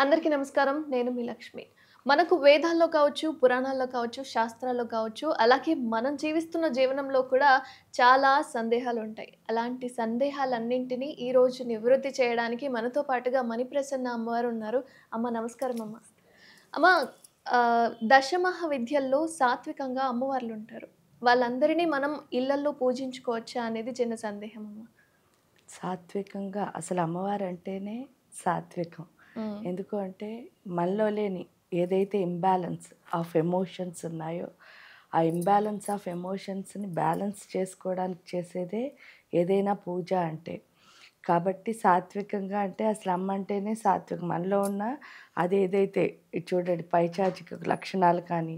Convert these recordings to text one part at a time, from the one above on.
అందరికీ నమస్కారం. నేను మీ లక్ష్మి. మనకు వేదాల్లో కావచ్చు, పురాణాల్లో కావచ్చు, శాస్త్రాల్లో కావచ్చు, అలాగే మనం జీవిస్తున్న జీవనంలో కూడా చాలా సందేహాలుంటాయి. అలాంటి సందేహాలన్నింటినీ ఈరోజు నివృత్తి చేయడానికి మనతో పాటుగా మణిప్రసన్న అమ్మవారు ఉన్నారు. అమ్మ నమస్కారం అమ్మ. అమ్మ దశమహా విద్యల్లో సాత్వికంగా అమ్మవార్లుంటారు. వాళ్ళందరినీ మనం ఇళ్లల్లో పూజించుకోవచ్చా అనేది చిన్న సందేహం అమ్మ. సాత్వికంగా అసలు అమ్మవారంటేనే సాత్వికం. హ్మ్. ఎందుకు అంటే మనలో లేని ఏదైతే ఇంబ్యాలెన్స్ ఆఫ్ ఎమోషన్స్ ఉన్నాయో, ఆ ఇంబ్యాలెన్స్ ఆఫ్ ఎమోషన్స్‌ని బ్యాలెన్స్ చేసుకోవడానికి చేసేదే ఏదైనా పూజ అంటే. కాబట్టి సాత్వికంగా అంటే అసలు అమ్మ అంటేనే సాత్వికం. మనలో ఉన్న అదేదైతే ఇది చూడండి పైశాచిక లక్షణాలు కానీ,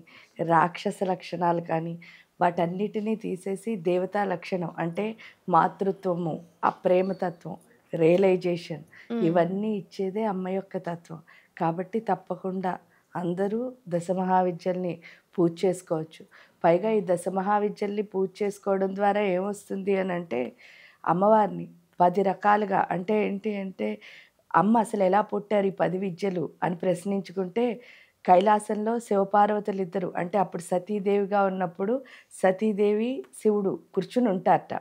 రాక్షస లక్షణాలు కానీ వాటన్నిటిని తీసేసి దేవతా లక్షణం అంటే మాతృత్వము, ఆ ప్రేమతత్వం, రియలైజేషన్ హ్మ్. ఇవన్నీ ఇచ్చేదే అమ్మ యొక్క తత్వం. కాబట్టి తప్పకుండా అందరూ దశమహావిద్యల్ని పూజ చేసుకోవచ్చు. పైగా ఈ దశమహావిద్యల్ని పూజ చేసుకోవడం ద్వారా ఏమొస్తుంది అనంటే అమ్మవారిని 10 రకాలుగా అంటే ఏంటి అంటే అమ్మ అసలు ఎలా పుట్టారు ఈ 10 విద్యలు అని ప్రశ్నించుకుంటే కైలాసంలో శివపార్వతులిద్దరు అంటే అప్పుడు సతీదేవిగా ఉన్నప్పుడు సతీదేవి, శివుడు కూర్చుని ఉంటారట.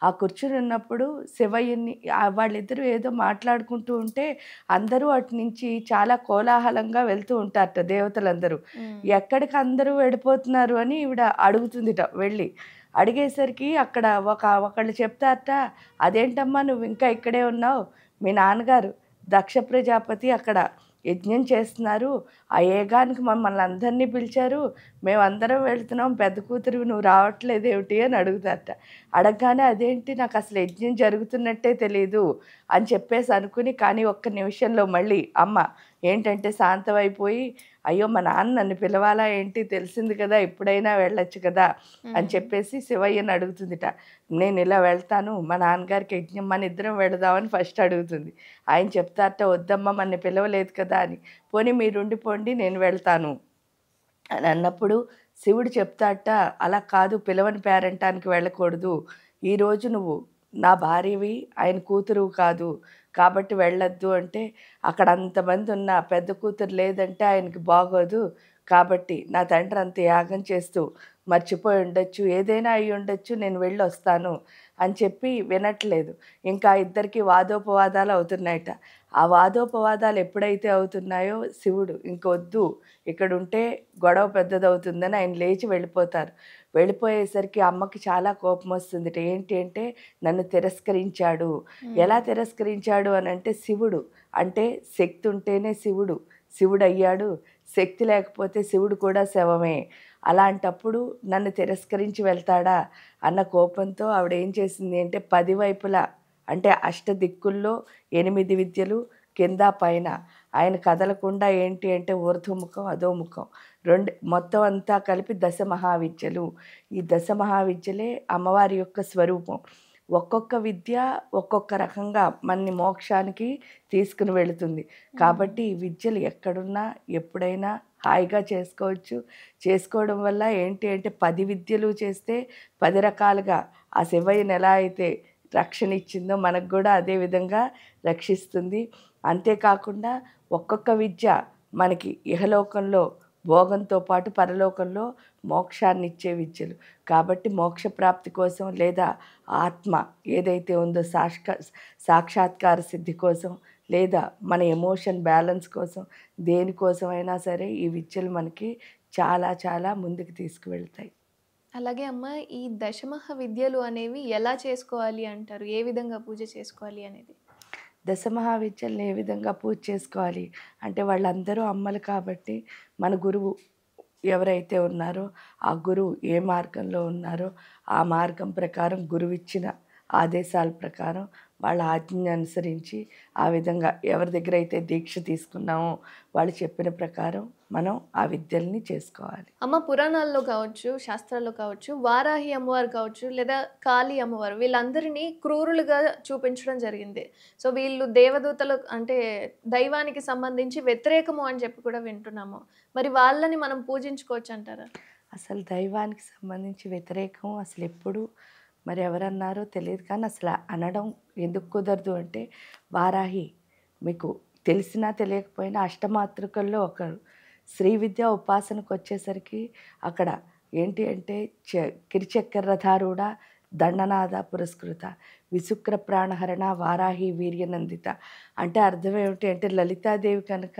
ఆ కూర్చుని ఉన్నప్పుడు శివయ్యని వాళ్ళిద్దరూ ఏదో మాట్లాడుకుంటూ ఉంటే అందరూ అటు నుంచి చాలా కోలాహలంగా వెళ్తూ ఉంటారట దేవతలందరూ. హ్మ్. ఎక్కడికి అందరూ వెళ్ళిపోతున్నారు అని ఈవిడ అడుగుతుందిట వెళ్ళి. అడిగేసరికి అక్కడ ఒకళ్ళు చెప్తారట, "అదేంటమ్మా నువ్వు ఇంకా ఇక్కడే ఉన్నావు? మీ నాన్నగారు దక్ష ప్రజాపతి అక్కడ యజ్ఞం చేస్తున్నారు. ఆ యాగానికి మమ్మల్ని అందరినీ పిలిచారు. మేమందరం వెళ్తున్నాం. పెద్ద కూతురివి నువ్వు రావట్లేదేమిటి?" అని అడుగుతారట. అడగగానే అదేంటి నాకసలు యజ్ఞం జరుగుతున్నట్టే తెలీదు అని చెప్పేసి అనుకుని కానీ ఒక్క నిమిషంలో మళ్ళీ అమ్మ ఏంటంటే శాంతమైపోయి, "అయ్యో! మా నాన్న నన్ను పిలవాలా ఏంటి? తెలిసింది కదా! ఇప్పుడైనా వెళ్ళొచ్చు కదా!" అని హ్మ్. చెప్పేసి శివయ్యని అడుగుతుందిట. "నేనిలా వెళ్తాను. మా నాన్నగారికి యజ్ఞం మనిద్దరం వెళదామని" ఫస్ట్ అడుగుతుంది. ఆయన చెప్తారట, "వద్దమ్మా నన్ను పిలవలేదు కదా!" అని. "పోనీ మీరుండిపోండి నేను వెళ్తాను" అని అన్నప్పుడు శివుడు చెప్తాడట, "అలా కాదు పిలవని పేరంటానికి వెళ్ళకూడదు. ఈరోజు నువ్వు నా భార్యవి, ఆయన కూతురువి కాదు. కాబట్టి వెళ్ళొద్దు" అంటే, "అక్కడ అంతమందున్నా పెద్ద కూతురు లేదంటే ఆయనకి బాగోదు. కాబట్టి నా తండ్రి అంత యాగం చేస్తూ మర్చిపోయి ఉండొచ్చు. ఏదైనా అయ్యుండొచ్చు. నేను వెళ్ళొస్తాను" అని చెప్పి వినట్లేదు. ఇంకా ఇద్దరికీ వాదోపవాదాలు అవుతున్నాయట. ఆ వాదోపవాదాలు ఎప్పుడైతే అవుతున్నాయో శివుడు ఇంకొద్దు ఇక్కడుంటే గొడవ పెద్దదవుతుందని ఆయన లేచి వెళ్ళిపోతారు. వెళ్ళిపోయేసరికి అమ్మకి చాలా కోపమొస్తుందిట. ఏంటి అంటే నన్ను తిరస్కరించాడు. ఎలా హ్మ్. తిరస్కరించాడు అనంటే శివుడు. అంటే శక్తి ఉంటేనే శివుడు. శివుడయ్యాడు. శక్తి లేకపోతే శివుడు కూడా శవమే. అలాంటప్పుడు నన్ను తిరస్కరించి వెళ్తాడా అన్న కోపంతో ఆవిడేం చేసింది అంటే 10 వైపులా అంటే అష్టదిక్కుల్లో 8 విద్యలు కింద పైన ఆయన కదలకుండా ఏంటి అంటే ఊర్ధ్వముఖం, అధోముఖం మొత్తం అంతా కలిపి దశమహావిద్యలు. ఈ దశమహావిద్యలే అమ్మవారి యొక్క స్వరూపం. ఒక్కొక్క విద్య ఒక్కొక్క రకంగా మనని మోక్షానికి తీసుకుని వెళుతుంది. హ్మ్. కాబట్టి ఈ విద్యలు ఎక్కడున్నా, ఎప్పుడైనా హాయిగా చేసుకోవచ్చు. చేసుకోవడం వల్ల ఏంటి అంటే 10 విద్యలు చేస్తే 10 రకాలుగా ఆ శివయ్యని ఎలా అయితే రక్షణ ఇచ్చిందో మనకు గూడా అదే విధంగా రక్షిస్తుంది. అంతేకాకుండా ఒక్కొక్క విద్య మనకి ఇహలోకంలో భోగంతో పాటు పరలోకంలో మోక్షాన్నిచ్చే విద్యలు. కాబట్టి మోక్ష ప్రాప్తి కోసం లేదా ఆత్మ ఏదైతే ఉందో సాక్షాత్కార సిద్ధి కోసం లేదా మన ఎమోషన్ బ్యాలెన్స్ కోసం దేనికోసమైనా సరే ఈ విద్యలు మనకి చాలా చాలా ముందుకు తీసుకువెళ్తాయి. అలాగే అమ్మ ఈ దశమహా విద్యలు అనేవి ఎలా చేసుకోవాలి అంటారు? ఏ విధంగా పూజ చేసుకోవాలి అనేది? దశమహావిద్యల్ని ఏ విధంగా పూజ చేసుకోవాలి అంటే వాళ్ళందరూ అమ్మలు కాబట్టి మన గురువు ఎవరైతే ఉన్నారో ఆ గురువు ఏ మార్గంలో ఉన్నారో ఆ మార్గం ప్రకారం గురువిచ్చిన ఆదేశాల ప్రకారం వాళ్ళ ఆజ్ఞని అనుసరించి ఆ విధంగా ఎవరి దగ్గర అయితే దీక్ష తీసుకున్నామో వాళ్ళు చెప్పిన ప్రకారం మనం ఆ విద్యల్ని చేసుకోవాలి. అమ్మ పురాణాల్లో కావచ్చు, శాస్త్రాల్లో కావచ్చు, వారాహి అమ్మవారు కావచ్చు, లేదా కాళీ అమ్మవారు వీళ్ళందరినీ క్రూరులుగా చూపించడం జరిగింది. సో, వీళ్ళు దేవదూతలు అంటే దైవానికి సంబంధించి వ్యతిరేకము అని చెప్పి కూడా వింటున్నాము. మరి వాళ్ళని మనం పూజించుకోవచ్చంటారా? అసలు దైవానికి సంబంధించి వ్యతిరేకం అసలెప్పుడు మరి ఎవరన్నారో తెలీదు కానీ అసల అనడం ఎందుకు కుదరదు అంటే వారాహి మీకు తెలిసినా తెలియకపోయినా అష్టమాతృకల్లో ఒకరు. శ్రీ విద్య ఉపాసనకు వచ్చేసరికి అక్కడ ఏంటి అంటే కిరిచక్కెరధారూఢ దండనాద పురస్కృత విశుక్ర ప్రాణహరణ వారాహి వీర్యనందిత. అంటే అర్థం ఏమిటి అంటే లలితాదేవి కనుక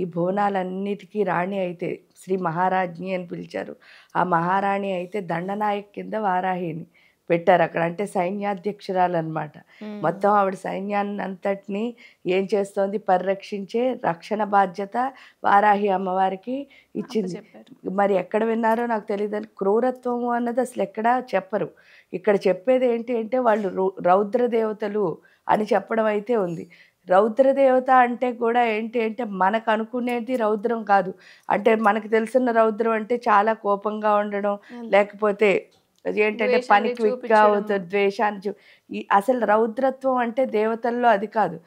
ఈ భువనాలన్నిటికీ రాణి అయితే శ్రీ మహారాజ్ఞి అని పిలిచారు. ఆ మహారాణి అయితే దండనాయక్ కింద వారాహిని పెట్టారు అక్కడ. అంటే సైన్యాధ్యక్షురాలు అనమాట. మొత్తం ఆవిడ సైన్యాన్ని అంతటినీ ఏం చేస్తోంది, పరిరక్షించే రక్షణ బాధ్యత వారాహి అమ్మవారికి ఇచ్చింది. మరి ఎక్కడ విన్నారో నాకు తెలియదు. క్రూరత్వము అన్నది అసలు ఎక్కడా చెప్పరు. ఇక్కడ చెప్పేది ఏంటి అంటే వాళ్ళు రౌద్ర దేవతలు అని చెప్పడం అయితే ఉంది. రౌద్రదేవత అంటే కూడా ఏంటి అంటే మనకు అనుకునేది రౌద్రం కాదు. అంటే మనకు తెలిసిన రౌద్రం అంటే చాలా కోపంగా ఉండడం, లేకపోతే ఏంటంటే పని క్విక్గా అవుతుంది, ద్వేషాన్ని అసలు రౌద్రత్వం అంటే దేవతల్లో అది కాదు.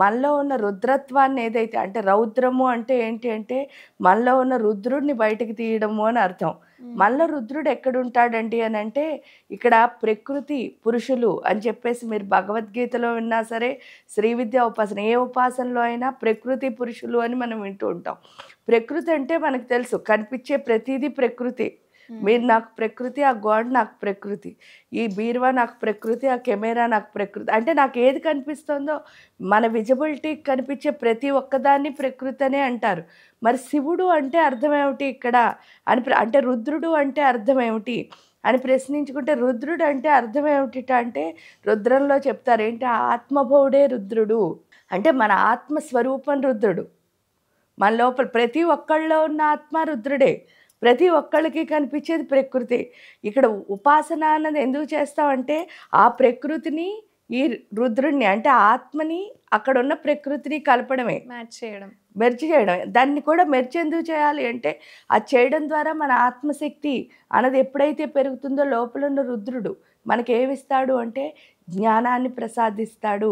మనలో ఉన్న రుద్రత్వాన్ని ఏదైతే అంటే రౌద్రము అంటే ఏంటి అంటే మనలో ఉన్న రుద్రుడిని బయటకు తీయడము అని అర్థం. మనలో రుద్రుడు ఎక్కడుంటాడండి అని అంటే ఇక్కడ ప్రకృతి పురుషులు అని చెప్పేసి మీరు భగవద్గీతలో విన్నా సరే, శ్రీ విద్యా ఉపాసన ఏ ఉపాసనలో అయినా ప్రకృతి పురుషులు అని మనం వింటూ ఉంటాం. ప్రకృతి అంటే మనకు తెలుసు, కనిపించే ప్రతిదీ ప్రకృతి. మీరు నాకు ప్రకృతి, ఆ గోడ నాకు ప్రకృతి, ఈ బీరువా నాకు ప్రకృతి, ఆ కెమెరా నాకు ప్రకృతి. అంటే నాకు ఏది కనిపిస్తుందో మన విజిబిలిటీకి కనిపించే ప్రతి ఒక్కదాన్ని ప్రకృతి అనే అంటారు. మరి శివుడు అంటే అర్థం ఏమిటి ఇక్కడ అని అంటే రుద్రుడు అంటే అర్థం ఏమిటి అని ప్రశ్నించుకుంటే రుద్రుడు అంటే అర్థం ఏమిటి అంటే రుద్రంలో చెప్తారు ఏంటి, ఆత్మభౌడే రుద్రుడు అంటే మన ఆత్మస్వరూపం రుద్రుడు. మన లోపల ప్రతి ఒక్కళ్ళలో ఉన్న ఆత్మ రుద్రుడే. ప్రతి ఒక్కళ్ళకి కనిపించేది ప్రకృతి. ఇక్కడ ఉపాసన అన్నది ఎందుకు చేస్తామంటే ఆ ప్రకృతిని ఈ రుద్రుడిని అంటే ఆత్మని అక్కడ ఉన్న ప్రకృతిని కలపడమే, మెర్జ్ చేయడం. దాన్ని కూడా మెర్జ్ ఎందుకు చేయాలి అంటే అది చేయడం ద్వారా మన ఆత్మశక్తి అన్నది ఎప్పుడైతే పెరుగుతుందో లోపల ఉన్న రుద్రుడు మనకేమిస్తాడు అంటే జ్ఞానాన్ని ప్రసాదిస్తాడు.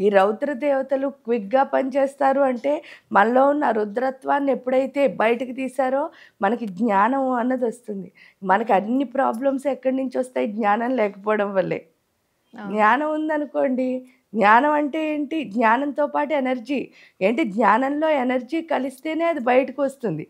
ఈ రౌద్ర దేవతలు క్విక్గా పనిచేస్తారు అంటే మనలో ఉన్న రుద్రత్వాన్ని ఎప్పుడైతే బయటకు తీశారో మనకి జ్ఞానం అన్నది వస్తుంది. మనకి అన్ని ప్రాబ్లమ్స్ ఎక్కడి నుంచి వస్తాయి, జ్ఞానం లేకపోవడం వల్లే. జ్ఞానం ఉందనుకోండి, జ్ఞానం అంటే ఏంటి, జ్ఞానంతో పాటు ఎనర్జీ ఏంటి, జ్ఞానంలో ఎనర్జీ కలిస్తేనే అది బయటకు వస్తుంది.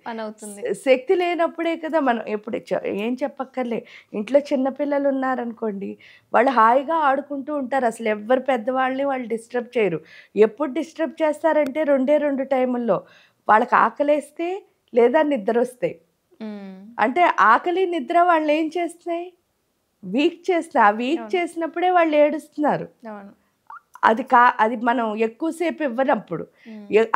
శక్తి లేనప్పుడే కదా మనం ఎప్పుడు ఏం చెప్పక్కర్లే. ఇంట్లో చిన్నపిల్లలు ఉన్నారనుకోండి, వాళ్ళు హాయిగా ఆడుకుంటూ ఉంటారు, అసలు ఎవ్వరు పెద్దవాళ్ళని వాళ్ళు డిస్టర్బ్ చేయరు. ఎప్పుడు డిస్టర్బ్ చేస్తారంటే రెండు టైముల్లో, వాళ్ళకి ఆకలేస్తే లేదా నిద్ర వస్తాయి. అంటే ఆకలి నిద్ర వాళ్ళు ఏం చేస్తున్నాయి, వీక్ చేస్తున్నాయి. ఆ వీక్ చేసినప్పుడే వాళ్ళు ఏడుస్తున్నారు. అది మనం ఎక్కువసేపు ఇవ్వనప్పుడు.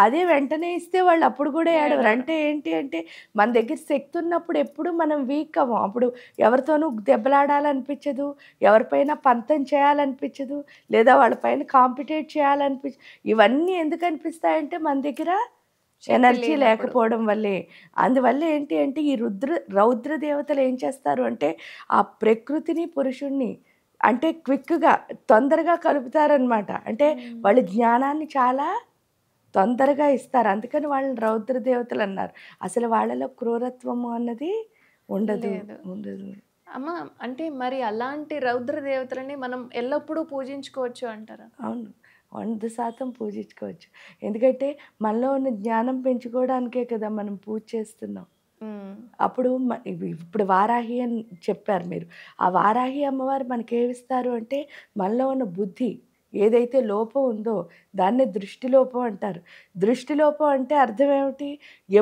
అదే వెంటనే ఇస్తే వాళ్ళు అప్పుడు కూడా ఏడవరు. అంటే ఏంటి అంటే మన దగ్గర శక్తి ఉన్నప్పుడు ఎప్పుడు మనం వీక్ అవ్వం. అప్పుడు ఎవరితోనూ దెబ్బలాడాలనిపించదు, ఎవరిపైన పంతం చేయాలనిపించదు, లేదా వాళ్ళపైన కాంపిటేట్ చేయాలనిపించదు. ఇవన్నీ ఎందుకు అనిపిస్తాయంటే మన దగ్గర ఎనర్జీ లేకపోవడం వల్లే. అందువల్ల ఏంటి అంటే ఈ రౌద్ర దేవతలు ఏం చేస్తారు అంటే ఆ ప్రకృతిని పురుషుణ్ణి అంటే క్విక్గా తొందరగా కలుపుతారనమాట. అంటే వాళ్ళ జ్ఞానాన్ని చాలా తొందరగా ఇస్తారు. అందుకని వాళ్ళని రౌద్ర దేవతలు అన్నారు. అసలు వాళ్ళలో క్రూరత్వము అన్నది ఉండదు. అమ్మ అంటే మరి అలాంటి రౌద్ర దేవతలని మనం ఎల్లప్పుడూ పూజించుకోవచ్చు అంటారా? అవును, 100% పూజించుకోవచ్చు. ఎందుకంటే మనలో ఉన్న జ్ఞానం పెంచుకోవడానికే కదా మనం పూజ చేస్తున్నాం. అప్పుడు ఇప్పుడు వారాహి అని చెప్పారు మీరు. ఆ వారాహి అమ్మవారు మనకేమిస్తారు అంటే మనలో ఉన్న బుద్ధి ఏదైతే లోపం ఉందో దాన్ని దృష్టిలోపం అంటారు. దృష్టిలోపం అంటే అర్థం ఏమిటి,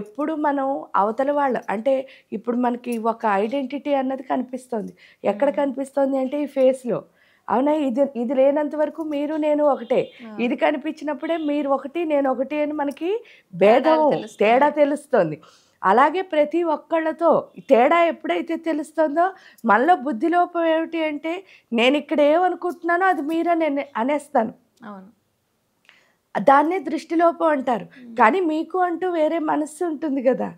ఎప్పుడు మనం అవతల వాళ్ళు అంటే ఇప్పుడు మనకి ఒక ఐడెంటిటీ అన్నది కనిపిస్తుంది. ఎక్కడ కనిపిస్తుంది అంటే ఈ ఫేస్లో. అవునా, ఇది లేనంత వరకు మీరు నేను ఒకటే. ఇది కనిపించినప్పుడే మీరు ఒకటి నేను ఒకటి అని మనకి భేదం తేడా తెలుస్తుంది. అలాగే ప్రతి ఒక్కళ్ళతో తేడా ఎప్పుడైతే తెలుస్తుందో మనలో బుద్ధిలోపం ఏమిటి అంటే నేను ఇక్కడ ఏమనుకుంటున్నానో అది మీరని అనేస్తాను. అవును, దాన్నే దృష్టిలోపం అంటారు. కానీ మీకు అంటూ వేరే మనస్సు ఉంటుంది కదా,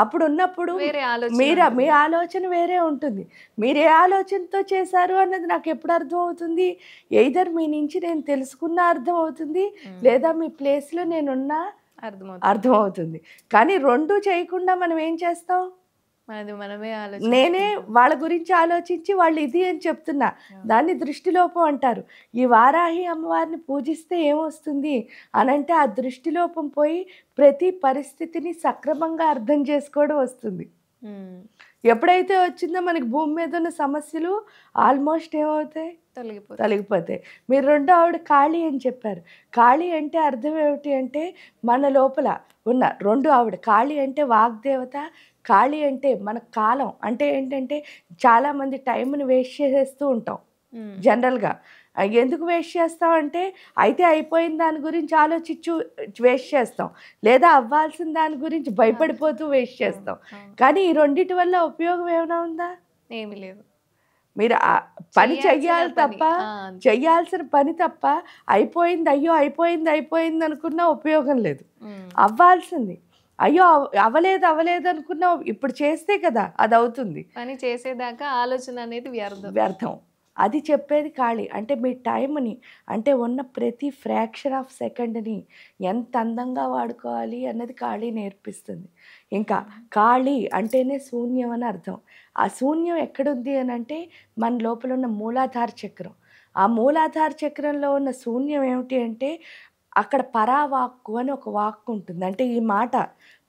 అప్పుడు ఉన్నప్పుడు మీ ఆలోచన వేరే ఉంటుంది. మీరు ఏ ఆలోచనతో చేశారు అన్నది నాకు ఎప్పుడు అర్థం అవుతుంది, ఎయిదర్ మీ నుంచి నేను తెలుసుకున్న అర్థం అవుతుంది, లేదా మీ ప్లేస్లో నేనున్నా అర్థమవుతుంది. కానీ రెండు చేయకుండా మనం ఏం చేస్తాం, మనది మనమే నేనే ఆలోచించుకుంటాం. వాళ్ళ గురించి ఆలోచించి వాళ్ళు ఇది అని చెప్తున్నా. అవును. దాన్ని దృష్టిలోపం అంటారు. ఈ వారాహి అమ్మవారిని పూజిస్తే ఏమొస్తుంది అనంటే, ఆ దృష్టిలోపం పోయి ప్రతి పరిస్థితిని సక్రమంగా అర్థం చేసుకోవడం వస్తుంది. హ్మ్. ఎప్పుడైతే వచ్చిందో మనకి భూమి మీద ఉన్న సమస్యలు ఆల్మోస్ట్ ఏమవుతాయి? తొలగిపోతుంది. తొలగిపోతాయి. మీరు రెండో ఆవిడ కాళీ అని చెప్పారు. కాళీ అంటే అర్థం ఏమిటి అంటే, మన లోపల ఉన్న రెండు ఆవిడ కాళీ అంటే వాగ్దేవత, కాళీ అంటే మన కాలం. అంటే ఏంటంటే, చాలామంది టైంని వేస్ట్ చేసేస్తూ ఉంటాం హ్మ్. జనరల్‌గా. ఎందుకు వేస్ట్ చేస్తాం అంటే, అయితే అయిపోయిన దాని గురించి ఆలోచించు వేస్ట్ చేస్తాం. లేదా అవ్వాల్సిన దాని గురించి భయపడిపోతూ వేస్ట్ చేస్తాం. అవును. కానీ ఈ రెండిటి వల్ల ఉపయోగం ఏమైనా ఉందా? ఏమీ లేదు. మీరు పని చెయ్యాల్సిన చెయ్యాలి పని. తప్ప, అంతే. చెయ్యాల్సిన పని తప్ప, అయిపోయింది, అయ్యో! అయిపోయింది, అయిపోయింది అనుకున్నా ఉపయోగం లేదు. హ్మ్. అవ్వాల్సింది. అయ్యో! అవ్వలేదు, అవ్వలేదు అనుకున్నా ఇప్పుడు చేస్తే కదా అదవుతుంది. పని చేసేదాకా ఆలోచన అనేది వ్యర్థం. వ్యర్థం. అది చెప్పేది ఖాళీ. అంటే మీ టైంని, అంటే ఉన్న ప్రతి ఫ్రాక్షన్ ఆఫ్ సెకండ్‌ని ఎంత అందంగా వాడుకోవాలి అన్నది ఖాళీ నేర్పిస్తుంది. ఇంకా ఖాళీ అంటేనే శూన్యం అని అర్థం. ఆ శూన్యం ఎక్కడుంది అనంటే, మన లోపల ఉన్న మూలాధార చక్రం. ఆ మూలాధార చక్రంలో ఉన్న శూన్యం ఏమిటి అంటే, అక్కడ పరావాక్కు అని ఒక వాక్కు ఉంటుంది. అంటే ఈ మాట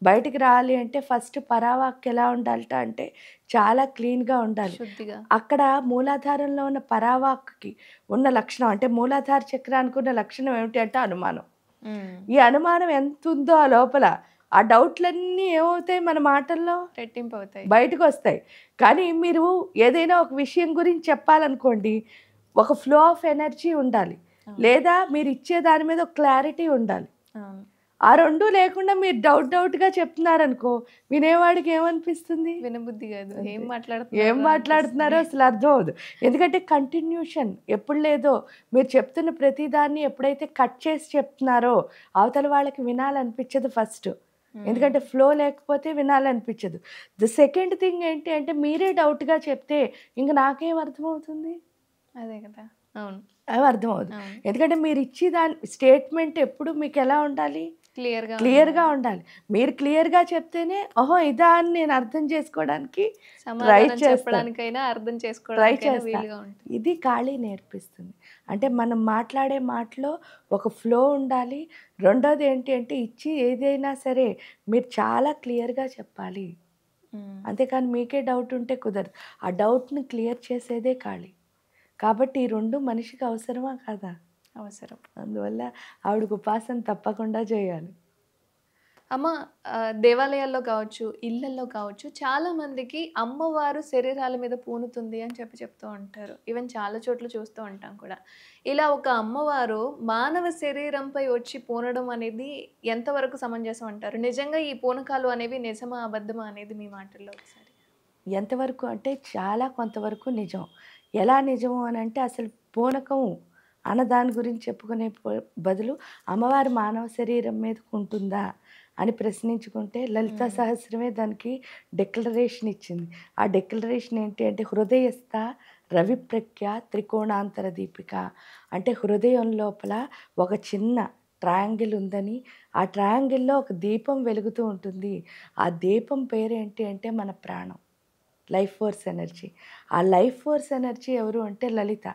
బయటికి రావాలి అంటే ఫస్ట్ పరావాక్కు ఎలా ఉండాలట అంటే, చాలా క్లీన్‌గా ఉండాలి. శుద్ధిగా. అక్కడ మూలాధారంలో ఉన్న పరావాక్‌కి ఉన్న లక్షణం, అంటే మూలాధార చక్రానికి ఉన్న లక్షణం ఏమిటి అంటే అనుమానం. హ్మ్. ఈ అనుమానం ఎంతుందో ఆ లోపల, ఆ డౌట్‌లన్నీ ఏమవుతాయి మన మాటల్లో? రెట్టింపవుతాయి. బయటకొస్తాయి. కానీ మీరు ఏదైనా ఒక విషయం గురించి చెప్పాలనుకోండి, ఒక ఫ్లో ఆఫ్ ఎనర్జీ ఉండాలి. అవును. లేదా మీరిచ్చే దాని మీద ఒక క్లారిటీ ఉండాలి. అవును. ఆ 2 లేకుండా మీరు డౌట్‌గా చెప్తున్నారనుకో, వినేవాడికి ఏమనిపిస్తుంది? వినబుద్ధి కాదు. అంతే. ఏం ఏం మాట్లాడుతున్నారో మాట్లాడుతున్నారో అనిపిస్తుంది. అసలు అర్థం అవ్వదు. ఎందుకంటే కంటిన్యూషన్ ఎప్పుడు లేదో, మీరు చెప్తున్న ప్రతి దాన్ని ఎప్పుడైతే కట్ చేసి చెప్తున్నారో, అవతల వాళ్ళకి వినాలనిపించదు ఫస్ట్. హ్మ్. ఎందుకంటే ఫ్లో లేకపోతే వినాలనిపించదు. ది సెకండ్ థింగ్ ఏంటి అంటే, మీరే డౌట్‌గా చెప్తే ఇంక నాకేం అర్థమవుతుంది? అదే కదా! అవును. అవి అర్థమవ్వదు. అవును. ఎందుకంటే మీరిచ్చే దాని స్టేట్మెంట్ ఎప్పుడు మీకెలా ఉండాలి? క్లియర్‌గా క్లియర్‌గా ఉండాలి. ఉండాలి. మీరు క్లియర్‌గా చెప్తేనే, ఓహో! ఇదా అని నేను అర్థం చేసుకోవడానికి ట్రై సమాధానం చేస్తాను. చెప్పడానికైనా, అర్థం ట్రై చేసుకోవడానికైనా చేస్తా. వీలుగా ఉంటుంది. ఇది ఖాళీ నేర్పిస్తుంది. అంటే మనం మాట్లాడే మాటలో ఒక ఫ్లో ఉండాలి. రెండోది ఏంటి అంటే, ఇచ్చి ఏదైనా సరే మీరు చాలా క్లియర్‌గా చెప్పాలి. హ్మ్. అంతేకాని మీకే డౌట్ ఉంటే కుదరదు. ఆ డౌట్‌ని క్లియర్ చేసేదే ఖాళీ. కాబట్టి ఈ 2 మనిషికి అవసరమా కాదా? అవసరం. అందువల్ల ఆవిడకి ఉపాసన తప్పకుండా చేయాలి. అమ్మ దేవాలయాల్లో కావచ్చు, ఇళ్ళల్లో కావచ్చు, చాలా మందికి అమ్మవారు శరీరాల మీద పూనుతుంది అని చెప్తూ ఉంటారు. ఈవెన్ చాలా చోట్ల చూస్తూ ఉంటాం కూడా. ఇలా ఒక అమ్మవారు మానవ శరీరంపై వచ్చి పూనడం అనేది ఎంతవరకు సమంజసం అంటారు? నిజంగా ఈ పూనకాలు అనేవి నిజమా? అబద్ధమా? అనేది మీ మాటల్లో ఒకసారి. ఎంతవరకు అంటే చాలా కొంతవరకు నిజం. ఎలా నిజము అనంటే, అసలు పూనకం అన్న దాని గురించి చెప్పుకునే బదులు అమ్మవారి మానవ శరీరం మీదకుంటుందా అని ప్రశ్నించుకుంటే, లలితా హ్మ్. సహస్రమే దానికి డిక్లరేషన్ ఇచ్చింది. ఆ డిక్లరేషన్ ఏంటి అంటే, హృదయస్థ రవిప్రఖ్య త్రికోణాంతర దీపిక. అంటే హృదయం లోపల ఒక చిన్న ట్రయాంగిల్ ఉందని, ఆ ట్రయాంగిల్‌లో ఒక దీపం వెలుగుతూ ఉంటుంది. ఆ దీపం పేరేంటి అంటే మన ప్రాణం. Life force energy. ఆ లైఫ్ ఫోర్స్ ఎనర్జీ ఎవరు అంటే లలిత.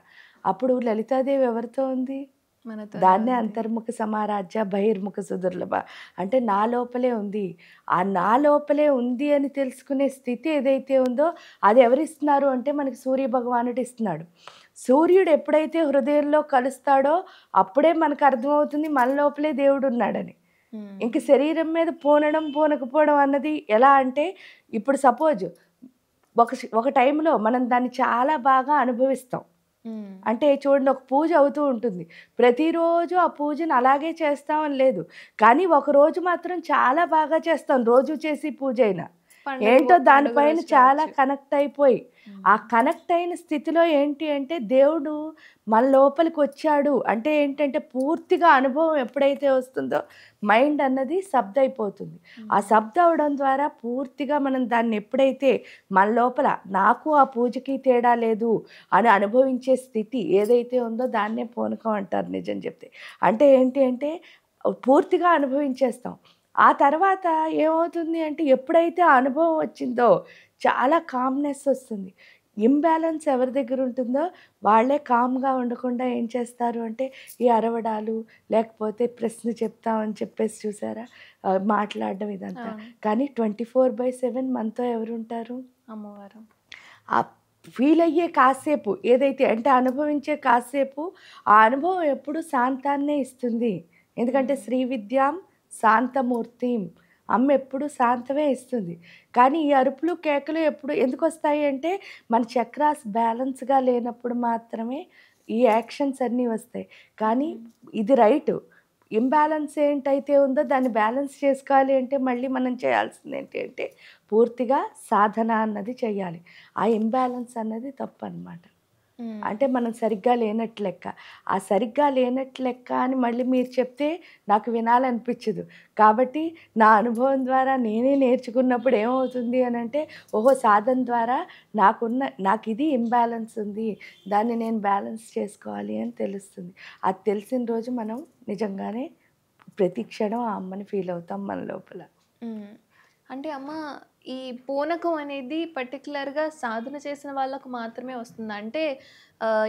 అప్పుడు లలితాదేవి ఎవరితో ఉంది? మనతోనే దాన్నే ఉంది. అంతర్ముఖ సమారాధ్య బహిర్ముఖ సుదుర్లభ. అంటే నా లోపలే ఉంది. ఆ నా లోపలే ఉంది అని తెలుసుకునే స్థితి ఏదైతే ఉందో, అది ఎవరిస్తున్నారు అంటే మనకి సూర్య భగవానుడు ఇస్తున్నాడు. సూర్యుడు ఎప్పుడైతే హృదయంలో కలుస్తాడో, అప్పుడే మనకు అర్థమవుతుంది మన లోపలే దేవుడున్నాడని. హ్మ్. ఇంక శరీరం మీద పూనడం, పూనకపోవడం అన్నది ఎలా అంటే, ఇప్పుడు సపోజ్ ఒక టైంలో మనం దాన్ని చాలా బాగా అనుభవిస్తాం. హ్మ్. అంటే చూడండి, ఒక పూజ అవుతూ ఉంటుంది. ప్రతిరోజు ఆ పూజను అలాగే చేస్తామని లేదు. కానీ ఒకరోజు మాత్రం చాలా బాగా చేస్తాం, రోజు చేసే పూజైనా. ఏంటో పండుగ దానిపైన రోజు చాలా కావచ్చు. కనెక్ట్ అయిపోయి, ఆ హ్మ్. కనెక్ట్ అయిన స్థితిలో ఏంటి అంటే, దేవుడు మన లోపలికొచ్చాడు అంటే ఏంటంటే, పూర్తిగా అనుభవం ఎప్పుడైతే వస్తుందో మైండ్ అన్నది అయిపోతుంది. ఆ హ్మ్. అవ్వడం ద్వారా పూర్తిగా మనం దాన్ని ఎప్పుడైతే మన లోపల నాకు ఆ పూజకి తేడా లేదు అని అనుభవించే స్థితి ఏదైతే ఉందో, దాన్నే పూనకం అంటారు నిజం చెప్తే. అంటే ఏంటి అంటే, పూర్తిగా అనుభవించేస్తాం. ఆ తర్వాత ఏమవుతుంది అంటే, ఎప్పుడైతే ఆ అనుభవం వచ్చిందో చాలా కామ్నెస్ వస్తుంది. ఇంబ్యాలెన్స్ ఎవరి దగ్గర ఉంటుందో వాళ్ళే కామ్‌గా ఉండకుండా ఏం చేస్తారు అంటే, ఈ అరవడాలు, లేకపోతే ప్రశ్న చెప్తామని చెప్పేసి చూసారా? మాట్లాడడం ఇదంతా. అవును. కానీ 24/7 మనతో ఎవరుంటారు? అమ్మవారు. ఆ ఫీల్ అయ్యే కాసేపు ఏదైతే అంటే అనుభవించే కాసేపు, ఆ అనుభవం ఎప్పుడు శాంతాన్నే ఇస్తుంది. ఎందుకంటే హ్మ్. శ్రీ విద్యాం శాంతమూర్తిం, అమ్మ ఎప్పుడు శాంతమే ఇస్తుంది. కానీ ఈ అరుపులు, కేకలు ఎప్పుడు ఎందుకొస్తాయి అంటే, మన చక్రాస్ బ్యాలెన్స్‌గా లేనప్పుడు మాత్రమే ఈ యాక్షన్స్ అన్నీ వస్తాయి. కానీ హ్మ్. ఇది రైటు. ఇంబాలెన్స్ ఏంటైతే ఉందో దాన్ని బ్యాలెన్స్ చేసుకోవాలి అంటే మళ్ళీ మనం చేయాల్సింది ఏంటి అంటే పూర్తిగా సాధన అన్నది చేయాలి. ఆ ఇంబాలెన్స్ అన్నది తప్పనమాట. హ్మ్. అంటే మనం సరిగ్గా లేనట్టు లెక్క. ఆ సరిగ్గా లేనట్టు లెక్క అని మళ్ళీ మీరు చెప్తే నాకు వినాలనిపించదు. కాబట్టి నా అనుభవం ద్వారా నేనే నేర్చుకున్నప్పుడు ఏమవుతుంది అనంటే, ఓహో! సాధన ద్వారా నాకిది ఇంబాలెన్స్ ఉంది. దాన్ని నేను బ్యాలెన్స్ చేసుకోవాలి అని తెలుస్తుంది. అది తెలిసిన రోజు మనం నిజంగానే ప్రతి క్షణం ఆ అమ్మని ఫీల్ అవుతాం మన లోపల. హ్మ్. అంటే అమ్మ ఈ పూనకం అనేది పర్టిక్యులర్‌గా సాధన చేసిన వాళ్ళకు మాత్రమే వస్తుందా? అంటే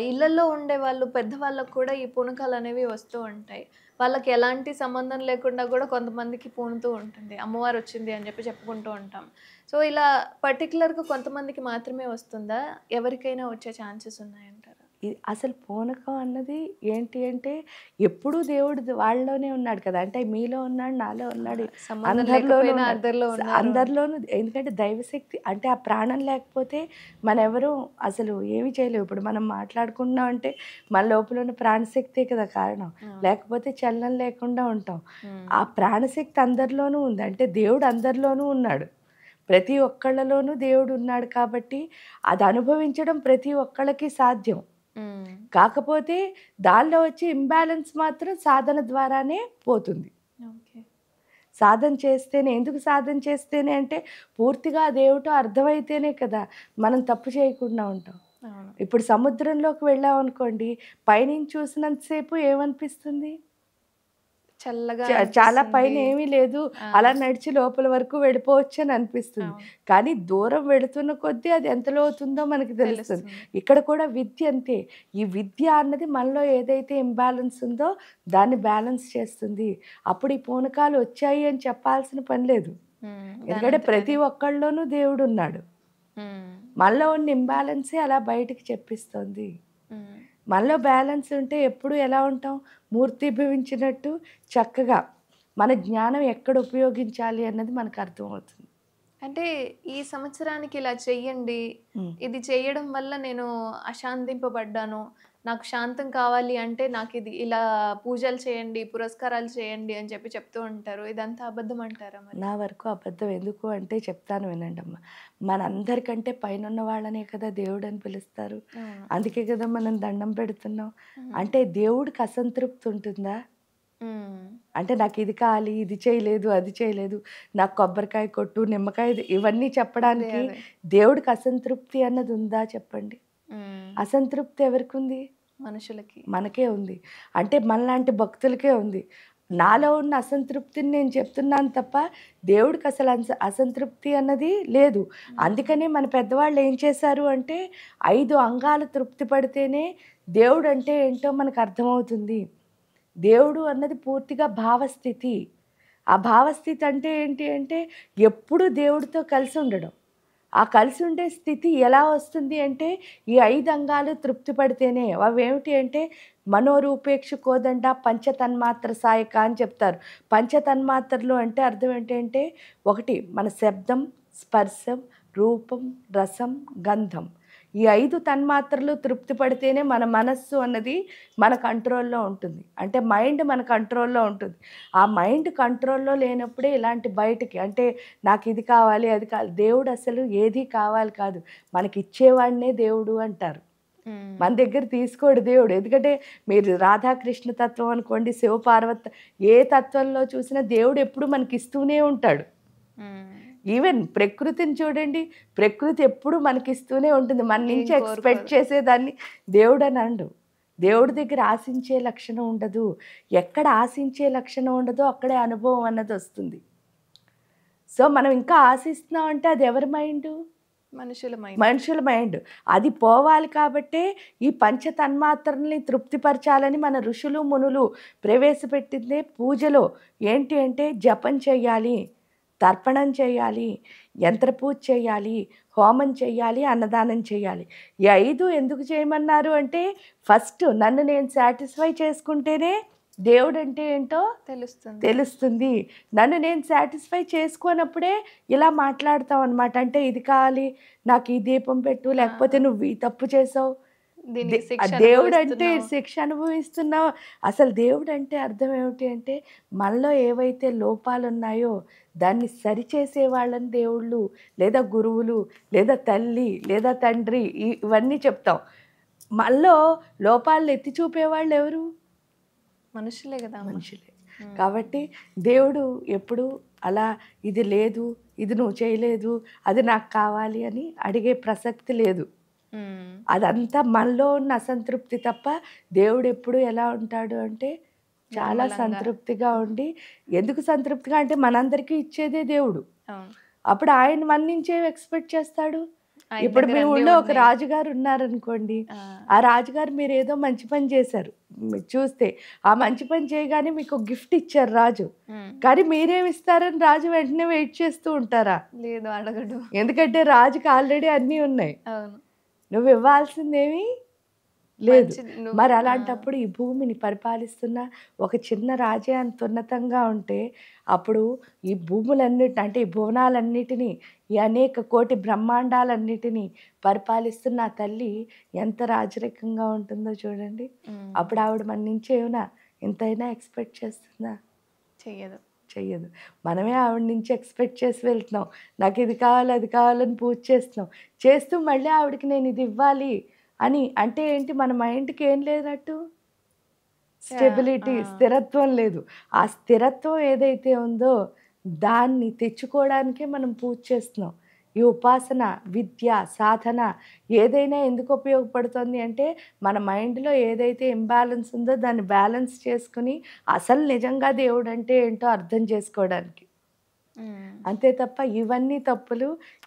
ఇళ్లల్లో ఉండేవాళ్ళు పెద్దవాళ్ళకి కూడా ఈ పూనకాలనేవి వస్తూ ఉంటాయి. వాళ్ళకి ఎలాంటి సంబంధం లేకుండా గూడా కొంతమందికి పూనుతూ ఉంటుంది. అమ్మవారొచ్చింది అని చెప్పి చెప్పుకుంటూ ఉంటాం. సో, ఇలా పర్టిక్యులర్‌గా కొంతమందికి మాత్రమే వస్తుందా? ఎవరికైనా వచ్చే ఛాన్సెస్ ఉన్నాయంటారా? అసలు పూనకం అన్నది ఏంటి అంటే, ఎప్పుడూ దేవుడు వాళ్ళలోనే ఉన్నాడు కదా! అంటే మీలో ఉన్నాడు, నాలో ఆ! ఉన్నాడు, సంబంధం అందరిలోనూ లేకపోయినా ఉన్నాడు. అందరిలో ఉన్నారు అని. అందరిలోనూ ఎందుకంటే దైవశక్తి అంటే ఆ ప్రాణం లేకపోతే మనెవరు అసలు ఏమి చేయలేము. ఇప్పుడు మనం మాట్లాడుకుంటున్నాం అంటే మన లోపల ఉన్న ప్రాణశక్తే కదా కారణం. అవును. లేకపోతే చలనం లేకుండా ఉంటాం. హ్మ్. ఆ ప్రాణశక్తి అందరిలోనూ ఉంది. అంటే దేవుడు అందరిలోనూ ఉన్నాడు. ప్రతి ఒక్కళ్ళలోనూ దేవుడు ఉన్నాడు కాబట్టి అది అనుభవించడం ప్రతి ఒక్కళ్ళకి సాధ్యం. హ్మ్. కాకపోతే దానిలో వచ్చే ఇంబాలెన్స్ మాత్రం సాధన ద్వారానే పోతుంది. ఓకే. సాధన చేస్తేనే ఎందుకు సాధన చేస్తేనే అంటే పూర్తిగా అదేమిటో అర్థమైతేనే కదా మనం తప్పు చేయకుండా ఉంటాం. అవును. ఇప్పుడు సముద్రంలోకి వెళ్ళామనుకోండి, పైనుంచి చూసినంత సేపు ఏమనిపిస్తుంది? చల్లగా చాలా అనిపిస్తుంది. పైన ఏమీ లేదు. ఆ! అలా నడిచి లోపల వరకు వెళ్ళిపోవచ్చని అనిపిస్తుంది. అవును. కానీ దూరం వెళుతున్న కొద్దీ అది ఎంత లోతుందో మనకి తెలుస్తుంది. తెలుస్తుంది. ఇక్కడ కూడా విద్య అంతే. ఈ విద్య అన్నది మనలో ఏదైతే ఇంబాలెన్స్ ఉందో దాన్ని బ్యాలెన్స్ చేస్తుంది. అప్పుడు ఈ పూనకాలు వచ్చాయి అని చెప్పాల్సిన పని లేదు. హ్మ్. ఎందుకంటే దానంతట ప్రతి అదే. ఒక్కళ్ళలోనూ దేవుడున్నాడు. హ్మ్. మనలో ఉన్న ఇంబాలెన్సే అలా బయటికి చెప్పిస్తుంది. హ్మ్. మనలో బ్యాలెన్స్ ఉంటే ఎప్పుడు ఎలా ఉంటాం? మూర్తీభవించినట్టు చక్కగా మన జ్ఞానం ఎక్కడ ఉపయోగించాలి అన్నది మనకు అర్థమవుతుంది. అంటే ఈ సంవత్సరానికి ఇలా చెయ్యండి. హ్మ్. ఇది చేయడం వల్ల నేను అశాంతింపబడ్డాను. నాకు శాంతం కావాలి అంటే నాకిది ఇలా పూజలు చేయండి, పురస్కారాలు చేయండి అని చెప్పి చెప్తూ ఉంటారు. ఇదంతా అబద్ధం అంటారా మరి? నా వరకు అబద్ధం. ఎందుకు అంటే చెప్తాను వినండమ్మా. మనందరికంటే పైనున్న వాళ్ళనే కదా దేవుడని పిలుస్తారు. అవును. అందుకే కదా మనం దండం పెడుతున్నాం. హ్మ్. అంటే దేవుడికి అసంతృప్తి ఉంటుందా? హ్మ్. అంటే నాకిది కావాలి, ఇది చేయలేదు, అది చేయలేదు, నాకు కొబ్బరికాయ కొట్టు, నిమ్మకాయ ఇవన్నీ అదే. చెప్పడానికి అదే. దేవుడికి అసంతృప్తి అన్నది ఉందా చెప్పండి? హ్మ్. అసంతృప్తి ఎవరికుంది? మనుషులకి. మనకే ఉంది. అంటే మనలాంటి భక్తులకే ఉంది. నాలో ఉన్న అసంతృప్తిని నేను చెప్తున్నాను తప్ప, దేవుడికి అసలు అసంతృప్తి అన్నది లేదు. హ్మ్. అందుకనే మన పెద్దవాళ్ళు ఏం చేశారు అంటే, 5 అంగాలు తృప్తి పడితేనే దేవుడంటే ఏంటో మనకు అర్థమవుతుంది. దేవుడు అన్నది పూర్తిగా భావస్థితి. ఆ భావస్థితి అంటే ఏంటి అంటే, ఎప్పుడూ దేవుడితో కలిసి ఉండడం. ఆ కలిసి ఉండే స్థితి ఎలా వస్తుంది అంటే, ఈ 5 అంగాలు తృప్తి పడితేనే. అవేమిటి అంటే, మనోరూపేక్షు కోదండ పంచతన్మాత్ర సాయక అని చెప్తారు. పంచతన్మాత్రలు అంటే అర్థం ఏంటంటే, ఒకటి మన శబ్దం, స్పర్శం, రూపం, రసం, గంధం. ఈ 5 తన్మాత్రలు తృప్తి పడితేనే మన మనస్సు అన్నది మన కంట్రోల్‌లో ఉంటుంది. అంటే మైండ్ మన కంట్రోల్‌లో ఉంటుంది. ఆ మైండ్ కంట్రోల్‌లో లేనప్పుడే ఇలాంటి బయటికి అంటే నాకిది కావాలి, అది కావాలి. దేవుడు అసలు ఏది కావాలి కాదు. మనకిచ్చేవాడినే దేవుడు అంటారు. హ్మ్. మన దగ్గర తీసుకోడు దేవుడు. ఎందుకంటే మీరు రాధాకృష్ణ తత్వం అనుకోండి, శివపార్వతి ఏ తత్వంలో చూసినా దేవుడు ఎప్పుడు మనకిస్తూనే ఉంటాడు. హ్మ్. ఈవెన్ ప్రకృతిని చూడండి. ప్రకృతి ఎప్పుడు మనకిస్తూనే ఉంటుంది. మన ఏం నుంచి ఎక్స్‌పెక్ట్ కోరుకోదు. చేసేదాన్ని దేవుడని అనడు. దేవుడి దగ్గర ఆశించే లక్షణం ఉండదు. ఎక్కడ ఆశించే లక్షణం ఉండదో అక్కడే అనుభవం అన్నదొస్తుంది. సో, మనం ఇంకా ఆశిస్తున్నాం అంటే అది ఎవరి మైండు? మనుషుల మైండ్ అది పోవాలి కాబట్టే ఈ పంచ తన్మాత్రల్ని తృప్తిపరచాలని మన ఋషులు మునులు ప్రవేశపెట్టిందే పూజలో. ఏంటి అంటే జపం చేయాలి, తర్పణం చేయాలి, యంత్రపూజ చేయాలి, హోమం చేయాలి, అన్నదానం చేయాలి. ఈ 5 ఎందుకు చేయమన్నారు అంటే ఫస్ట్ నన్ను నేను సాటిస్ఫై చేసుకుంటేనే దేవుడు అంటే ఏంటో తెలుస్తుంది. నన్ను నేను సాటిస్ఫై చేసుకోనప్పుడే ఇలా మాట్లాడతాం అనమాట. అంటే ఇది కావాలి, నాకు ఈ దీపం పెట్టు, లేకపోతే నువ్వు ఈ తప్పు చేసావు, దేవుడు అంటే శిక్ష అనుభవిస్తున్నావు. అసలు దేవుడు అంటే అర్థం ఏమిటి అంటే మనలో ఏవైతే లోపాలు ఉన్నాయో దాన్ని సరిచేసే వాళ్ళని దేవుళ్ళు, లేదా గురువులు, లేదా తల్లి, లేదా తండ్రి, ఇవన్నీ చెప్తాం. మనలో లోపాలను ఎత్తి చూపేవాళ్ళు ఎవరు? మనుషులే కదా. మనుషులే. కాబట్టి దేవుడు ఎప్పుడు అలా ఇది లేదు, ఇది నువ్వు చేయలేదు, అది నాకు కావాలి అని అడిగే ప్రసక్తి లేదు. అదంతా మనలో ఉన్న అసంతృప్తి తప్ప దేవుడు ఎప్పుడు ఎలా ఉంటాడు అంటే చాలా సంతృప్తిగా ఉండి. ఎందుకు సంతృప్తిగా అంటే మనందరికీ ఇచ్చేదే దేవుడు. అప్పుడు ఆయన మన నుంచే ఎక్స్పెక్ట్ చేస్తాడు. ఇప్పుడు మీ ఊళ్ళో ఒక రాజుగారు ఉన్నారనుకోండి, ఆ రాజుగారు మీరు ఏదో మంచి పని చేశారు, చూస్తే ఆ మంచి పని చేయగానే మీకు గిఫ్ట్ ఇచ్చారు రాజు, కానీ మీరేమి ఇస్తారని రాజు వెంటనే వెయిట్ చేస్తూ ఉంటారా? లేదు, అడగడు. ఎందుకంటే రాజుకి ఆల్రెడీ అన్నీ ఉన్నాయి, నువ్వు ఇవ్వాల్సిందేమీ లేదు. మరి అలాంటప్పుడు ఈ భూమిని పరిపాలిస్తున్న ఒక చిన్న రాజే అంత ఉన్నతంగా ఉంటే అప్పుడు ఈ భూములన్నిటి అంటే ఈ భువనాలన్నిటినీ, ఈ అనేక కోటి బ్రహ్మాండాలన్నిటినీ పరిపాలిస్తున్న ఆ తల్లి ఎంత రాజరికంగా ఉంటుందో చూడండి. అప్పుడు ఆవిడ మన నుంచి ఏమైనా ఎంతైనా ఎక్స్పెక్ట్ చేస్తుందా? చెయ్యదు. మనమే ఆవిడ నుంచి ఎక్స్పెక్ట్ చేసి వెళ్తున్నాం. నాకు ఇది కావాలి, అది కావాలని పూజ చేస్తున్నాం. చేస్తూ మళ్ళీ ఆవిడకి నేను ఇది ఇవ్వాలి అని అంటే ఏంటి? మన మైండ్కి ఏం లేనట్టు, స్టెబిలిటీ, స్థిరత్వం లేదు. ఆ స్థిరత్వం ఏదైతే ఉందో దాన్ని తెచ్చుకోవడానికే మనం పూజ చేస్తున్నాం. ఈ ఉపాసన, విద్య, సాధన ఏదైనా ఎందుకు ఉపయోగపడుతుంది అంటే మన మైండ్లో ఏదైతే ఇంబ్యాలెన్స్ ఉందో దాన్ని బ్యాలెన్స్ చేసుకుని అసలు నిజంగా దేవుడు అంటే ఏంటో అర్థం చేసుకోవడానికి. అంతే తప్ప ఇవన్నీ తప్పులు,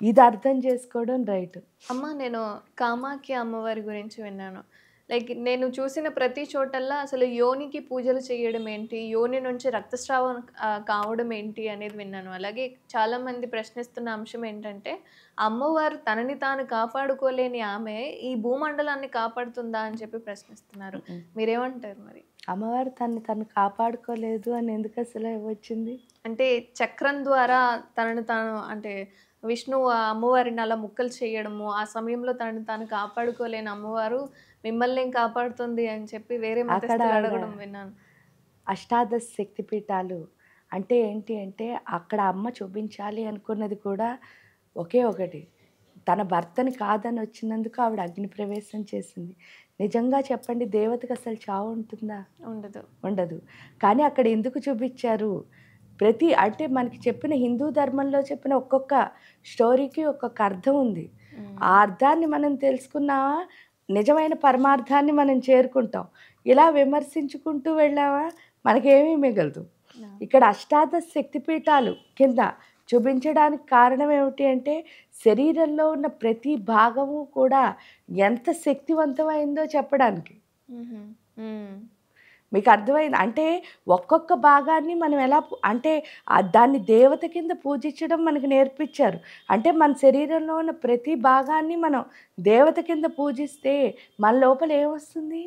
ఇది అర్థం చేసుకోవడం రైట్. అమ్మ, నేను కామాఖ్య అమ్మవారి గురించి విన్నాను. లైక్ నేను చూసిన ప్రతి చోటల్లా అసలు యోనికి పూజలు చేయడం ఏంటి, యోని నుంచి రక్తస్రావం కావడం ఏంటి అనేది విన్నాను. అలాగే చాలామంది ప్రశ్నిస్తున్న అంశం ఏంటంటే అమ్మవారు తనని తాను కాపాడుకోలేని ఆమె ఈ భూమండలాన్ని కాపాడుతుందా అని చెప్పి ప్రశ్నిస్తున్నారు. మీరేమంటారు మరి? అమ్మవారు తను కాపాడుకోలేదు అని ఎందుకు అసలు వచ్చింది అంటే చక్రం ద్వారా తనను తాను అంటే విష్ణువు అమ్మవారిని అలా ముక్కలు చేయడము, ఆ సమయంలో తనని తాను కాపాడుకోలేని అమ్మవారు మిమ్మల్ని ఏం కాపాడుతుంది అని చెప్పి వేరే మతస్థులు అడగడం విన్నాను. అష్టాదశ శక్తిపీఠాలు అంటే ఏంటి అంటే అక్కడ అమ్మ చూపించాలి అనుకున్నది కూడా ఒకే ఒకటి. తన భర్తని కాదని వచ్చినందుకు ఆవిడ అగ్ని ప్రవేశం చేసింది. నిజంగా చెప్పండి, దేవతకి అసలు చావు ఉంటుందా? ఉండదు. కానీ అక్కడ ఎందుకు చూపించారు? అంటే మనకి చెప్పిన హిందూ ధర్మంలో చెప్పిన ఒక్కొక్క స్టోరీకి ఒక్కొక్క అర్థం ఉంది. ఆ అర్థాన్ని మనం తెలుసుకున్నావా నిజమైన పరమార్థాన్ని మనం చేరుకుంటాం. ఇలా విమర్శించుకుంటూ వెళ్ళావా మనకేమీ మిగలదు. ఇక్కడ అష్టాదశ శక్తిపీఠాలు కింద చూపించడానికి కారణం ఏమిటి అంటే శరీరంలో ఉన్న ప్రతి భాగము కూడా ఎంత శక్తివంతమైందో చెప్పడానికి. మీకు అర్థమైంది? అంటే ఒక్కొక్క భాగాన్ని మనం ఎలా అంటే దాన్ని దేవత కింద పూజించడం మనకు నేర్పించారు. అంటే మన శరీరంలో ఉన్న ప్రతి భాగాన్ని మనం దేవత కింద పూజిస్తే మన లోపల ఏమొస్తుంది?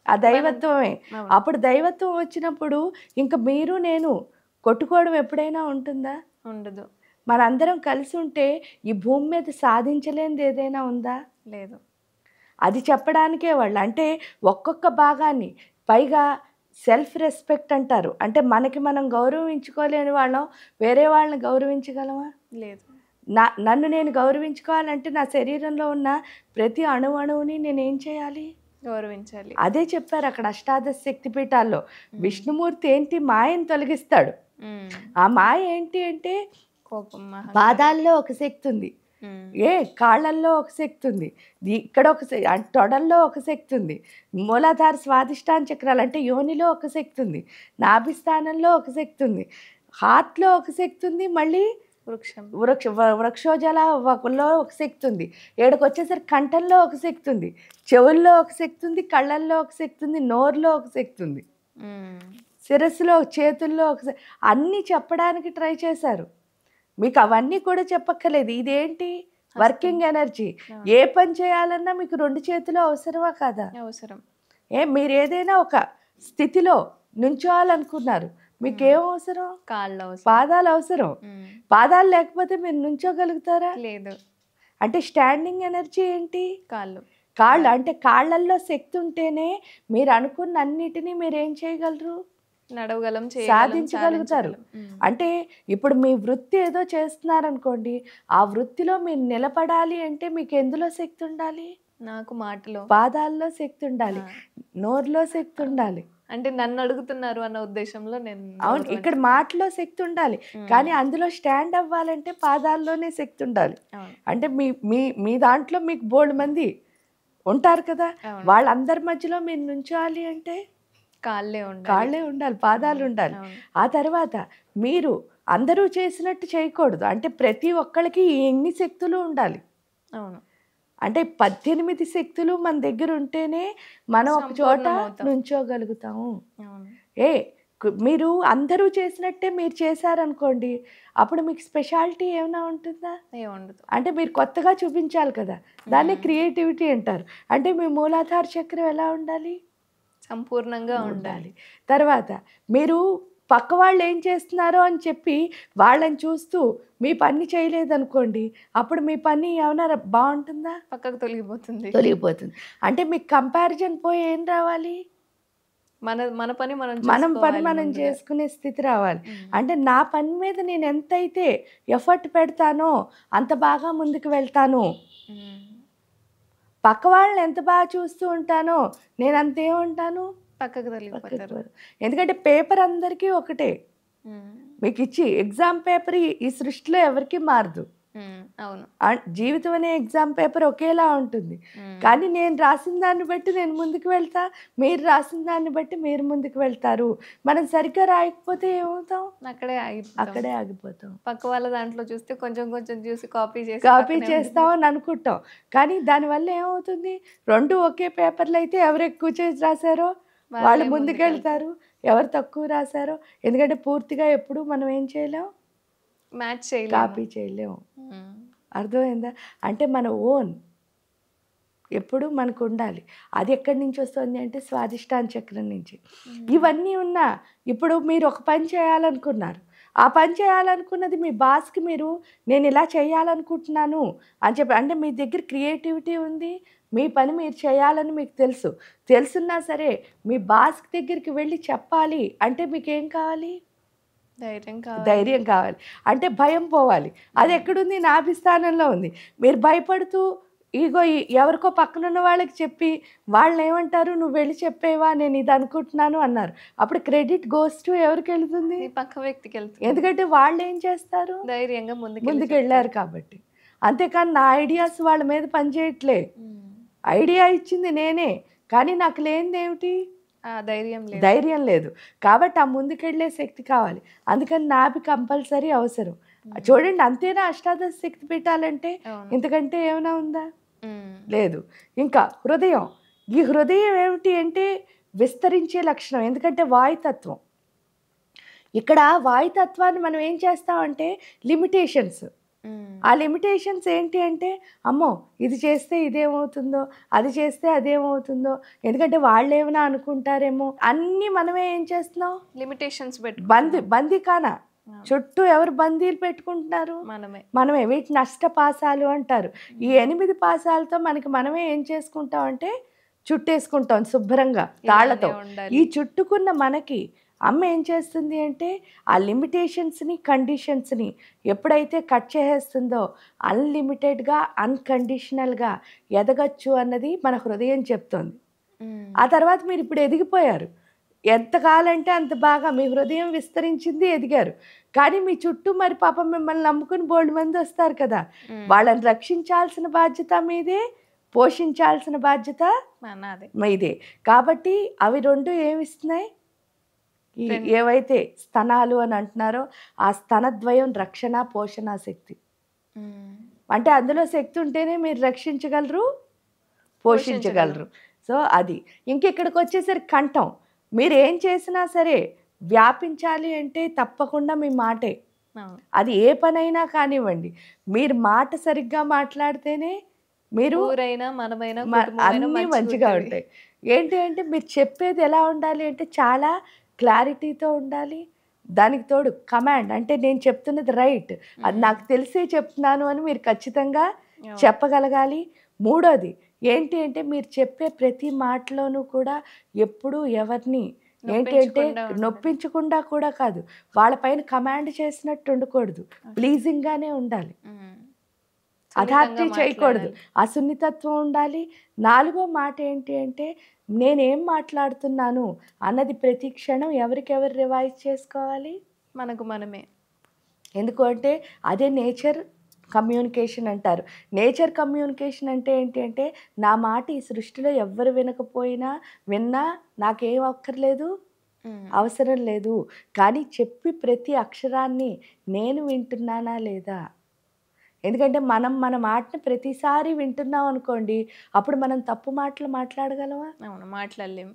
ఆ దైవత్వమే. అప్పుడు దైవత్వం వచ్చినప్పుడు ఇంకా మీరు నేను కొట్టుకోవడం ఎప్పుడైనా ఉంటుందా? ఉండదు. మనందరం కలిసి ఉంటే ఈ భూమి మీద సాధించలేనిది ఏదైనా ఉందా? లేదు. అది చెప్పడానికే వాళ్ళు. అంటే ఒక్కొక్క భాగాన్ని, పైగా సెల్ఫ్ రెస్పెక్ట్ అంటారు. అంటే మనకి మనం గౌరవించుకోలేని వాళ్ళం వేరే వాళ్ళని గౌరవించగలమా? లేదు. నన్ను నేను గౌరవించుకోవాలంటే నా శరీరంలో ఉన్న ప్రతి అణువుని నేనేం చేయాలి? గౌరవించాలి. అదే చెప్పారు అక్కడ అష్టాదశ శక్తిపీఠాల్లో. విష్ణుమూర్తి ఏంటి? మాయను తొలగిస్తాడు. ఆ మాయ ఏంటి అంటే కోపం. పాదాల్లో ఒక శక్తి ఉంది, కాళ్ళల్లో ఒక శక్తి ఉంది, ఇక్కడ ఒక తొడల్లో ఒక శక్తి ఉంది, మూలాధార స్వాదిష్టాన చక్రాలు అంటే యోనిలో ఒక శక్తి ఉంది, నాభిస్థానంలో ఒక శక్తి ఉంది, హార్ట్లో ఒక శక్తి ఉంది, మళ్ళీ వృక్షం. వృక్షోజలో ఒక శక్తి ఉంది. ఏడకొచ్చేసరికి కంఠంలో ఒక శక్తి ఉంది, చెవుల్లో ఒక శక్తి ఉంది, కళ్ళల్లో ఒక శక్తి ఉంది, నోరులో ఒక శక్తి ఉంది, శిరస్సులో చేతుల్లో ఒక అన్నీ చెప్పడానికి ట్రై చేశారు. మీకు అవన్నీ కూడా చెప్పక్కర్లేదు. ఇదేంటి వర్కింగ్ ఎనర్జీ. ఏ పని చేయాలన్నా మీకు 2 చేతులు అవసరమా కాదా? అవసరం. మీరు ఏదైనా ఒక స్థితిలో నుంచోవాలనుకున్నారు, మీకేం అవసరం? కాళ్ళు అవసరం, పాదాలు అవసరం. పాదాలు లేకపోతే మీరు నుంచోగలుగుతారా? లేదు. అంటే స్టాండింగ్ ఎనర్జీ ఏంటి? కాళ్ళు. అంటే కాళ్ళల్లో శక్తి ఉంటేనే మీరు అనుకున్న అన్నిటినీ మీరు ఏం చేయగలరు? నడవగలం, సాధించగలుగుతారు. అంటే ఇప్పుడు మీ వృత్తి ఏదో చేస్తున్నారనుకోండి, ఆ వృత్తిలో మీరు నిలబడాలి అంటే మీకు ఎందులో శక్తి ఉండాలి? నాకు మాటలో, పాదాల్లో శక్తి ఉండాలి, నోరులో శక్తి ఉండాలి. అంటే నన్ను అడుగుతున్నారు అన్న ఉద్దేశంలో నేను. అవును, ఇక్కడ మాటలో శక్తి ఉండాలి, కానీ అందులో స్టాండ్ అవ్వాలంటే పాదాల్లోనే శక్తి ఉండాలి. అంటే మీ మీ మీ దాంట్లో మీకు బోల్డ్ మంది ఉంటారు కదా, వాళ్ళందరి మధ్యలో మీరు నుంచోవాలి అంటే కాళ్ళే ఉండాలి, పాదాలు ఉండాలి. ఆ తర్వాత మీరు అందరూ చేసినట్టు చేయకూడదు. అంటే ప్రతి ఒక్కరికి ఎన్ని శక్తులు ఉండాలి. అంటే 18 శక్తులు మన దగ్గర ఉంటేనే మనం ఒక చోట నుంచోగలుగుతాము. మీరు అందరూ చేసినట్టే మీరు చేశారనుకోండి, అప్పుడు మీకు స్పెషాలిటీ ఏమైనా ఉంటుందా? అంటే మీరు కొత్తగా చూపించాలి కదా, దాన్ని క్రియేటివిటీ అంటారు. అంటే మీ మూలాధార చక్రం ఎలా ఉండాలి? సంపూర్ణంగా ఉండాలి. తర్వాత మీరు పక్క వాళ్ళు ఏం చేస్తున్నారో అని చెప్పి వాళ్ళని చూస్తూ మీ పని చేయలేదనుకోండి, అప్పుడు మీ పని ఏమైనా బాగుంటుందా? పక్కకు తొలగిపోతుంది. అంటే మీకు కంపారిజన్ పోయి ఏం రావాలి? మన పని మనం చేసుకునే స్థితి రావాలి. అంటే నా పని మీద నేను ఎంతైతే ఎఫర్ట్ పెడతానో అంత బాగా ముందుకు వెళ్తాను. పక్క వాళ్ళని ఎంత బాగా చూస్తూ ఉంటానో నేను అంతేమంటాను, పక్కకు తొలగిపోతారు. ఎందుకంటే పేపర్ అందరికీ ఒకటే. మీకు ఇచ్చి ఎగ్జామ్ పేపర్ ఈ సృష్టిలో ఎవరికి మారదు. అవును, జీవితం అనే ఎగ్జామ్ పేపర్ ఒకేలా ఉంటుంది. కానీ నేను రాసిన దాన్ని బట్టి నేను ముందుకు వెళ్తా, మీరు రాసిన దాన్ని బట్టి మీరు ముందుకు వెళ్తారు. మనం సరిగ్గా రాయకపోతే ఏమవుతాం? అక్కడే ఆగిపోతాం. పక్క వాళ్ళ దాంట్లో చూస్తే కొంచెం కొంచెం చూసి కాపీ చేస్తాం అని అనుకుంటాం. కానీ దానివల్ల ఏమవుతుంది? 2 ఒకే పేపర్లు అయితే ఎవరు ఎక్కువ చేసి రాశారో వాళ్ళు ముందుకు వెళ్తారు, ఎవరు తక్కువ రాశారో. ఎందుకంటే పూర్తిగా ఎప్పుడు మనం ఏం చేయలేం, మ్యాచ్ చేయలేం, కాపీ చేయలేము. అర్థమైందా? అంటే మన ఓన్ ఎప్పుడు మనకు ఉండాలి. అది ఎక్కడి నుంచి వస్తుంది అంటే స్వాదిష్టాన చక్రం నుంచి. ఇవన్నీ ఉన్నా ఇప్పుడు మీరు ఒక పని చేయాలనుకున్నారు, ఆ పని చేయాలనుకున్నది మీ బాస్కి మీరు నేను ఇలా చేయాలనుకుంటున్నాను అని చెప్పి, అంటే మీ దగ్గర క్రియేటివిటీ ఉంది, మీ పని మీరు చేయాలని మీకు తెలుసున్నా సరే మీ బాస్ దగ్గరికి వెళ్ళి చెప్పాలి అంటే మీకేం కావాలి? ధైర్యం కావాలి. అంటే భయం పోవాలి. అది ఎక్కడుంది? నాభిస్థానంలో ఉంది. మీరు భయపడుతూ ఇగో ఎవరికో పక్కనున్న వాళ్ళకి చెప్పి వాళ్ళని ఏమంటారు, నువ్వు వెళ్ళి చెప్పేవా నేను ఇది అనుకుంటున్నాను అన్నారు. అప్పుడు క్రెడిట్ గోస్ టు ఎవరికి వెళ్తుంది? పక్క వ్యక్తికి వెళ్తుంది. ఎందుకంటే వాళ్ళు ఏం చేస్తారు, ధైర్యంగా ముందుకు వెళ్ళారు కాబట్టి. అంతేకాని నా ఐడియాస్ వాళ్ళ మీద పనిచేయట్లే. ఐడియా ఇచ్చింది నేనే, కానీ నాకు లేనిది ఏమిటి? ధైర్యం లేదు. కాబట్టి ఆ ముందుకెళ్ళే శక్తి కావాలి. అందుకని నాభి కంపల్సరీ అవసరం. చూడండి, అంతేనా అష్టాదశ శక్తి పీఠాలంటే? ఇంతకంటే ఏమైనా ఉందా? లేదు. ఇంకా హృదయం. ఈ హృదయం ఏమిటి అంటే విస్తరించే లక్షణం. ఎందుకంటే వాయుతత్వం. ఇక్కడ వాయుతత్వాన్ని మనం ఏం చేస్తామంటే లిమిటేషన్స్. ఆ లిమిటేషన్స్ ఏంటి అంటే, అమ్మో ఇది చేస్తే ఇదేమవుతుందో, అది చేస్తే అదేమవుతుందో, ఎందుకంటే వాళ్ళు ఏమైనా అనుకుంటారేమో, అన్నీ మనమే ఏం చేస్తున్నాం, లిమిటేషన్స్ బందీ కానా చుట్టూ ఎవరు బందీలు పెట్టుకుంటున్నారు? మనమే. వీటిని అష్టపాసాలు అంటారు. ఈ 8 పాసాలతో మనమే ఏం చేసుకుంటాం అంటే చుట్టేసుకుంటాం శుభ్రంగా తాళ్లతో. ఈ చుట్టుకున్న మనకి అమ్మ ఏం చేస్తుంది అంటే ఆ లిమిటేషన్స్ని, కండిషన్స్ని ఎప్పుడైతే కట్ చేసేస్తుందో అన్లిమిటెడ్గా, అన్కండిషనల్గా ఎదగచ్చు అన్నది మన హృదయం చెప్తోంది. ఆ తర్వాత మీరు ఇప్పుడు ఎదిగిపోయారు. ఎంత కావాలంటే అంత బాగా మీ హృదయం విస్తరించింది, ఎదిగారు. కానీ మీ చుట్టూ మరి పాపం మిమ్మల్ని నమ్ముకుని బోల్డ్ మంది వస్తారు కదా, వాళ్ళని రక్షించాల్సిన బాధ్యత మీదే, పోషించాల్సిన బాధ్యత మీదే. కాబట్టి అవి 2 ఏమిస్తున్నాయి? ఈ రెండు. ఏవైతే స్తనాలు అని అంటున్నారో ఆ స్తనద్వయం రక్షణ పోషణ శక్తి. అంటే అందులో శక్తి ఉంటేనే మీరు రక్షించగలరు, పోషించగలరు. సో అది ఇంకెక్కడికి వచ్చేసరికి కంఠం. మీరు ఏం చేసినా సరే వ్యాపించాలి అంటే తప్పకుండా మీ మాటే. అది ఏ పనైనా కానివ్వండి, మీరు మాట సరిగ్గా మాట్లాడితేనే మీరు ఊరైనా మనమైనా కుటుంబమైనా అన్నీ మంచిగా మంచిగా ఉంటది. ఉంటాయి. ఏంటి అంటే మీరు చెప్పేది ఎలా ఉండాలి అంటే చాలా క్లారిటీతో ఉండాలి. దానికి తోడు కమాండ్ అంటే నేను చెప్తున్నది రైట్, అది నాకు తెలిసే చెప్తున్నాను అని మీరు ఖచ్చితంగా చెప్పగలగాలి. మూడోది ఏంటి అంటే మీరు చెప్పే ప్రతి మాటలోనూ కూడా ఎప్పుడూ ఎవరిని ఏంటి అంటే నొప్పించకుండా కూడా కాదు, వాళ్ళపైన కమాండ్ చేసినట్టు ఉండకూడదు, ప్లీజింగ్గానే ఉండాలి, అథారిటీ చేయకూడదు, ఆ సున్నితత్వం ఉండాలి. నాలుగో మాట ఏంటి అంటే నేనేం మాట్లాడుతున్నాను అన్నది ప్రతి క్షణం ఎవరికెవరు రివైజ్ చేసుకోవాలి, మనకు మనమే. ఎందుకు అంటే అదే నేచర్ కమ్యూనికేషన్ అంటారు. నేచర్ కమ్యూనికేషన్ అంటే ఏంటి అంటే నా మాట ఈ సృష్టిలో ఎవ్వరు వినకపోయినా విన్నా నాకేం అక్కర్లేదు, అవసరం లేదు, కానీ చెప్పి ప్రతి అక్షరాన్ని నేను వింటున్నానా లేదా. ఎందుకంటే మనం మన మాటని ప్రతిసారి వింటున్నాం అనుకోండి, అప్పుడు మనం తప్పు మాటలు మాట్లాడగలమా? అవును, మాట్లాడలేము.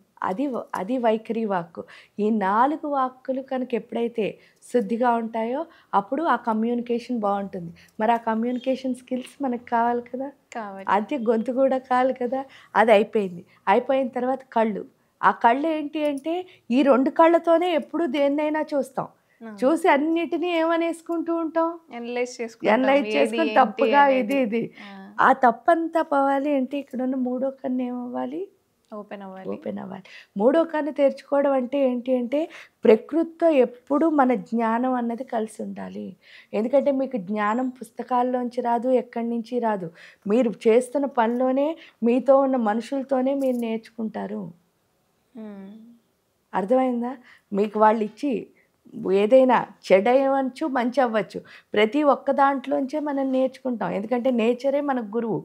అది వైఖరి వాక్కు. ఈ 4 వాక్కులు కనుక ఎప్పుడైతే శుద్ధిగా ఉంటాయో అప్పుడు ఆ కమ్యూనికేషన్ బాగుంటుంది. మరి ఆ కమ్యూనికేషన్ స్కిల్స్ మనకు కావాలి కదా, కావాలి. అంతే గొంతు కూడా కావాలి కదా. అది అయిపోయింది. అయిపోయిన తర్వాత కళ్ళు. ఆ కళ్ళు ఏంటి అంటే ఈ 2 కళ్ళతోనే ఎప్పుడు దేన్నైనా చూస్తాం. చూసి అన్నిటినీ ఏమనేసుకుంటూ ఉంటాం, అనలైజ్ ఎనలైజ్ చేసుకుని తప్పుగా ఇది ఆ తప్పంతా పోవాలి అంటే ఇక్కడ ఉన్న మూడో కన్ను ఏమవ్వాలి, ఓపెన్ ఓపెన్ అవ్వాలి. మూడో కన్ను తెరుచుకోవడం అంటే ఏంటి అంటే ప్రకృతితో ఎప్పుడు మన జ్ఞానం అన్నది కలిసి ఉండాలి. ఎందుకంటే మీకు జ్ఞానం పుస్తకాల్లోంచి రాదు, ఎక్కడి నుంచి రాదు, మీరు చేస్తున్న పనిలోనే మీతో ఉన్న మనుషులతోనే మీరు నేర్చుకుంటారు. అర్థమైందా? మీకు వాళ్ళు ఇచ్చి ఏదైనా చెడు అవ్వచ్చు మంచి అవ్వచ్చు, ప్రతి ఒక్క దాంట్లోంచే మనం నేర్చుకుంటాం. ఎందుకంటే నేచరే మనకు గురువు.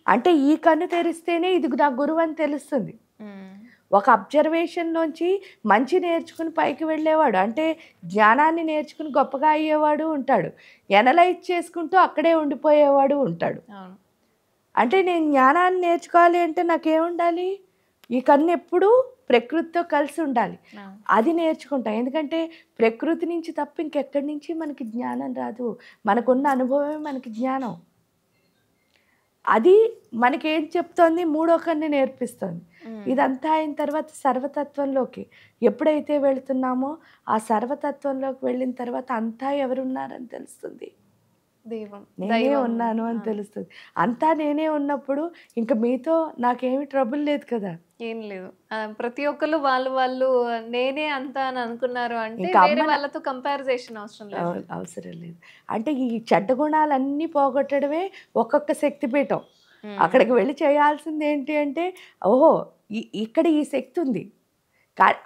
అంటే ఈ కన్ను తెరిస్తేనే ఇది నా గురువు అని తెలుస్తుంది. ఒక అబ్జర్వేషన్లోంచి మంచి నేర్చుకుని పైకి వెళ్ళేవాడు అంటే జ్ఞానాన్ని నేర్చుకుని గొప్పగా అయ్యేవాడు ఉంటాడు, ఎనలైజ్ చేసుకుంటూ అక్కడే ఉండిపోయేవాడు ఉంటాడు. అంటే నేను జ్ఞానాన్ని నేర్చుకోవాలి అంటే నాకేముండాలి, ఈ కన్ను ఎప్పుడూ ప్రకృతితో కలిసి ఉండాలి, అది నేర్చుకుంటాం. ఎందుకంటే ప్రకృతి నుంచి తప్ప ఇంకెక్కడి నుంచి మనకి జ్ఞానం రాదు, మనకున్న అనుభవమే మనకి జ్ఞానం. అది మనకేం చెప్తోంది, మూడో కన్ను నేర్పిస్తుంది. ఇదంతా అయిన తర్వాత సర్వతత్వంలోకి ఎప్పుడైతే వెళుతున్నామో ఆ సర్వతత్వంలోకి వెళ్ళిన తర్వాత అంతా ఎవరున్నారని తెలుస్తుంది, నేనే ఉన్నాను అని తెలుస్తుంది. అంతా నేనే ఉన్నప్పుడు ఇంకా మీతో నాకేమి ట్రబుల్ లేదు కదా, ఏం లేదు. ప్రతి ఒక్కరు వాళ్ళు నేనే అంతా అని అనుకున్నారు అంటే వేరే వాళ్ళతో కంపారిజేషన్ అవసరం లేదు. అంటే ఈ చెడ్డ గుణాలన్నీ పోగొట్టడమే ఒక్కొక్క శక్తిపీఠం. అక్కడికి వెళ్ళి చేయాల్సింది ఏంటి అంటే ఓహో ఇక్కడ ఈ శక్తి ఉంది.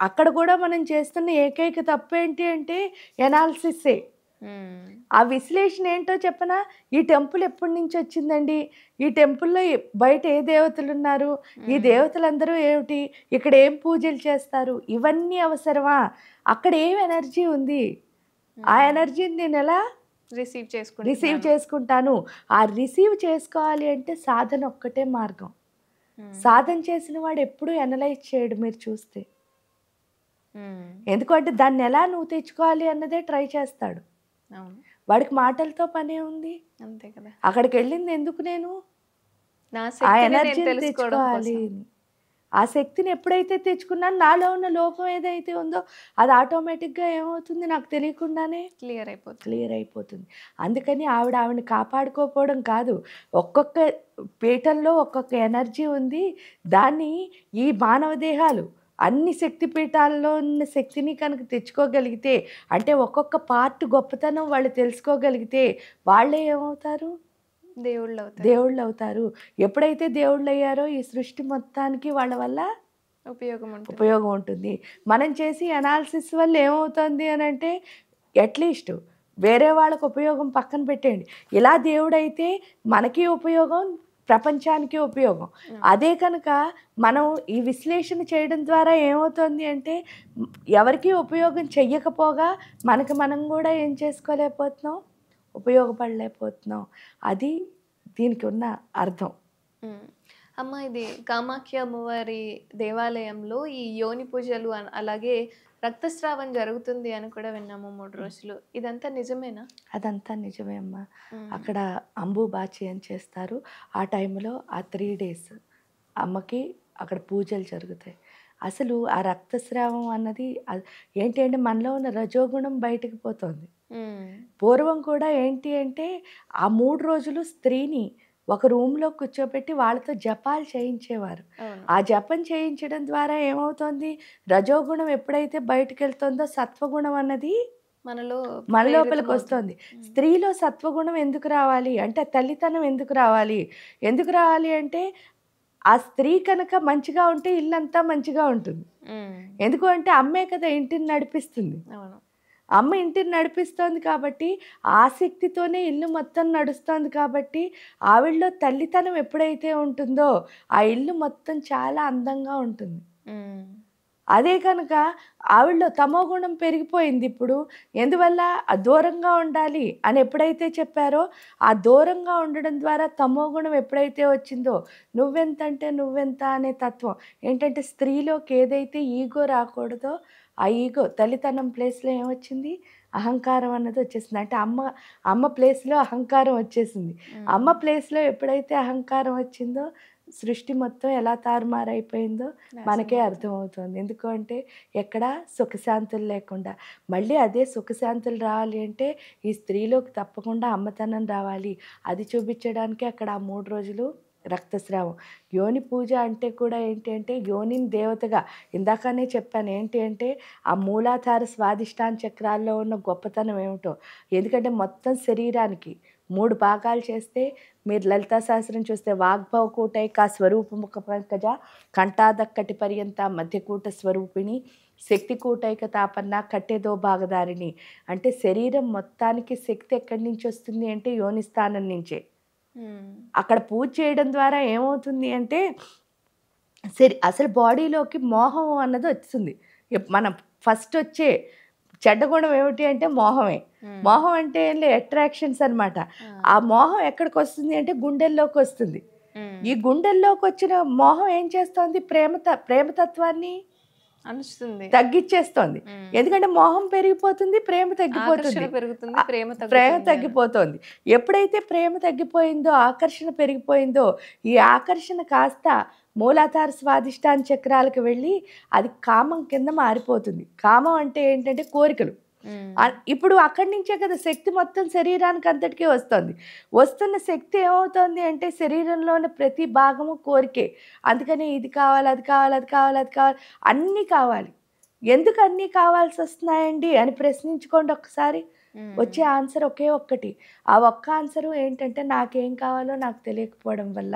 అక్కడ కూడా మనం చేస్తున్న ఏకైక తప్పు ఏంటి అంటే ఎనాలిసిస్సే. ఆ విశ్లేషణ ఏంటో చెప్పనా, ఈ టెంపుల్ ఎప్పటి నుంచి వచ్చిందండి, ఈ టెంపుల్లో బయట ఏ దేవతలు ఉన్నారు, ఈ దేవతలందరూ ఏమిటి, ఇక్కడ ఏం పూజలు చేస్తారు, ఇవన్నీ అవసరమా, అక్కడ ఏం ఎనర్జీ ఉంది, ఆ ఎనర్జీని నేను ఎలా రిసీవ్ చేసుకుంటాను. ఆ రిసీవ్ చేసుకోవాలి అంటే సాధన ఒక్కటే మార్గం. సాధన చేసిన వాడు ఎప్పుడూ ఎనలైజ్ చేయడు మీరు చూస్తే, ఎందుకంటే దాన్ని ఎలా నువ్వు తెచ్చుకోవాలి అన్నదే ట్రై చేస్తాడు. వాడికి మాటలతో పనే ఉంది, అంతే కదా. అక్కడికి వెళ్ళింది ఎందుకు, నేను ఆ ఎనర్జీని తెచ్చుకోవాలి. ఆ శక్తిని ఎప్పుడైతే తెచ్చుకున్నాను నాలో ఉన్న లోపం ఏదైతే ఉందో అది ఆటోమేటిక్గా ఏమవుతుంది, నాకు తెలియకుండానే క్లియర్ అయిపోతుంది. అందుకని ఆవిడని కాపాడుకోకపోవడం కాదు, ఒక్కొక్క పీఠంలో ఒక్కొక్క ఎనర్జీ ఉంది, దాన్ని ఈ మానవ దేహాలు అన్ని శక్తి పీఠాల్లో ఉన్న శక్తిని కనుక తెచ్చుకోగలిగితే అంటే ఒక్కొక్క పార్ట్ గొప్పతనం వాళ్ళు తెలుసుకోగలిగితే వాళ్ళే ఏమవుతారు, దేవుళ్ళు అవుతారు. ఎప్పుడైతే దేవుళ్ళు అయ్యారో ఈ సృష్టి మొత్తానికి వాళ్ళ వల్ల ఉపయోగం ఉంటుంది. మనం చేసి అనాలిసిస్ వల్ల ఏమవుతుంది అని అంటే అట్లీస్ట్ వేరే వాళ్ళకు ఉపయోగం పక్కన పెట్టేయండి, ఇలా దేవుడైతే మనకి ఉపయోగం, ప్రపంచానికి ఉపయోగం. అదే కనుక మనం ఈ విశ్లేషణ చేయడం ద్వారా ఏమవుతుంది అంటే ఎవరికీ ఉపయోగం చెయ్యకపోగా మనకి మనం కూడా ఏం చేసుకోలేకపోతున్నాం, ఉపయోగపడలేకపోతున్నాం. అది దీనికి ఉన్న అర్థం. అమ్మ, ఇది కామాఖ్య అమ్మవారి దేవాలయంలో ఈ యోని పూజలు అలాగే రక్తస్రావం జరుగుతుంది అని కూడా విన్నాము 3 రోజులు. ఇదంతా నిజమేనా? అదంతా నిజమే అమ్మ. అక్కడ అంబుబాచి అని చేస్తారు. ఆ టైంలో ఆ 3 days అమ్మకి అక్కడ పూజలు జరుగుతాయి. అసలు ఆ రక్తస్రావం అన్నది ఏంటి అంటే మనలో ఉన్న రజోగుణం బయటకు పోతుంది. పూర్వం కూడా ఏంటి అంటే ఆ 3 రోజులు స్త్రీని ఒక రూమ్లో కూర్చోబెట్టి వాళ్ళతో జపాలు చేయించేవారు. ఆ జపం చేయించడం ద్వారా ఏమవుతుంది, రజోగుణం ఎప్పుడైతే బయటకు వెళ్తుందో సత్వగుణం అన్నది మన లోపలికి వస్తుంది. స్త్రీలో సత్వగుణం ఎందుకు రావాలి అంటే తల్లితనం ఎందుకు రావాలి అంటే ఆ స్త్రీ కనుక మంచిగా ఉంటే ఇల్లంతా మంచిగా ఉంటుంది. ఎందుకు అంటే అమ్మే కదా ఇంటిని నడిపిస్తుంది. అమ్మ ఇంటిని నడిపిస్తోంది కాబట్టి ఆ శక్తితోనే ఇల్లు మొత్తం నడుస్తుంది. కాబట్టి ఆవిడలో తల్లితనం ఎప్పుడైతే ఉంటుందో ఆ ఇల్లు మొత్తం చాలా అందంగా ఉంటుంది. అదే కనుక ఆవిడలో తమోగుణం పెరిగిపోయింది. ఇప్పుడు ఎందువల్ల దూరంగా ఉండాలి అని ఎప్పుడైతే చెప్పారో ఆ దూరంగా ఉండడం ద్వారా తమోగుణం ఎప్పుడైతే వచ్చిందో నువ్వెంతంటే నువ్వెంత అనే తత్వం ఏంటంటే స్త్రీలోకి ఏదైతే ఈగో రాకూడదో ఆ ఈగో తల్లితనం ప్లేస్లో ఏమొచ్చింది, అహంకారం అన్నది వచ్చేసింది. అంటే అమ్మ ప్లేస్లో అహంకారం వచ్చేసింది. అమ్మ ప్లేస్లో ఎప్పుడైతే అహంకారం వచ్చిందో సృష్టి మొత్తం ఎలా తారుమారైపోయిందో మనకే అర్థమవుతుంది. ఎందుకు అంటే ఎక్కడ సుఖశాంతులు లేకుండా మళ్ళీ అదే సుఖశాంతులు రావాలి అంటే ఈ స్త్రీలోకి తప్పకుండా అమ్మతనం రావాలి. అది చూపించడానికి అక్కడ ఆ 3 రోజులు రక్తస్రావం. యోని పూజ అంటే కూడా ఏంటి అంటే యోనిని దేవతగా ఇందాకనే చెప్పాను. ఏంటి అంటే ఆ మూలాధార స్వాదిష్టాన చక్రాల్లో ఉన్న గొప్పతనం ఏమిటో. ఎందుకంటే మొత్తం శరీరానికి 3 భాగాలు చేస్తే మీరు లలితా సహస్రం చూస్తే వాగ్భవ కూటైక స్వరూపముఖ పంకజ కంఠాదక్కటి పర్యంత మధ్యకూట స్వరూపిణి శక్తి కూటైక తాపన్న కట్టెదో భాగదారిని. అంటే శరీరం మొత్తానికి శక్తి ఎక్కడి నుంచి వస్తుంది అంటే యోని స్థానం నుంచే. అక్కడ పూజ చేయడం ద్వారా ఏమవుతుంది అంటే అసలు బాడీలోకి మోహం అన్నది వస్తుంది. మనం ఫస్ట్ వచ్చే చెడ్డ గుణం ఏమిటి అంటే మోహమే. మోహం అంటే ఏం లేదు, అట్రాక్షన్స్ అనమాట. ఆ మోహం ఎక్కడికి వస్తుంది అంటే గుండెల్లోకి వస్తుంది. ఈ గుండెల్లోకి వచ్చిన మోహం ఏం చేస్తుంది, ప్రేమతత్వాన్ని తగ్గిచ్చేస్తోంది. ఎందుకంటే మోహం పెరిగిపోతుంది, ప్రేమ తగ్గిపోతుంది, ప్రేమ తగ్గిపోతుంది. ఎప్పుడైతే ప్రేమ తగ్గిపోయిందో ఆకర్షణ పెరిగిపోయిందో ఈ ఆకర్షణ కాస్త మూలాధార స్వాదిష్టాన చక్రాలకు వెళ్ళి అది కామం కింద మారిపోతుంది. కామం అంటే ఏంటంటే కోరికలు. ఇప్పుడు అక్కడి నుంచే కదా శక్తి మొత్తం శరీరానికి అంతటికీ వస్తుంది. వస్తున్న శక్తి ఏమవుతుంది అంటే శరీరంలోని ప్రతి భాగము కోరికే. అందుకని ఇది కావాలి, అది కావాలి, అది కావాలి, అది కావాలి, అన్నీ కావాలి. ఎందుకు అన్నీ కావాల్సి వస్తున్నాయండి అని ప్రశ్నించుకోండి ఒక్కసారి. వచ్చే ఆన్సర్ ఒకే ఒక్కటి. ఆ ఒక్క ఆన్సరు ఏంటంటే నాకేం కావాలో నాకు తెలియకపోవడం వల్ల.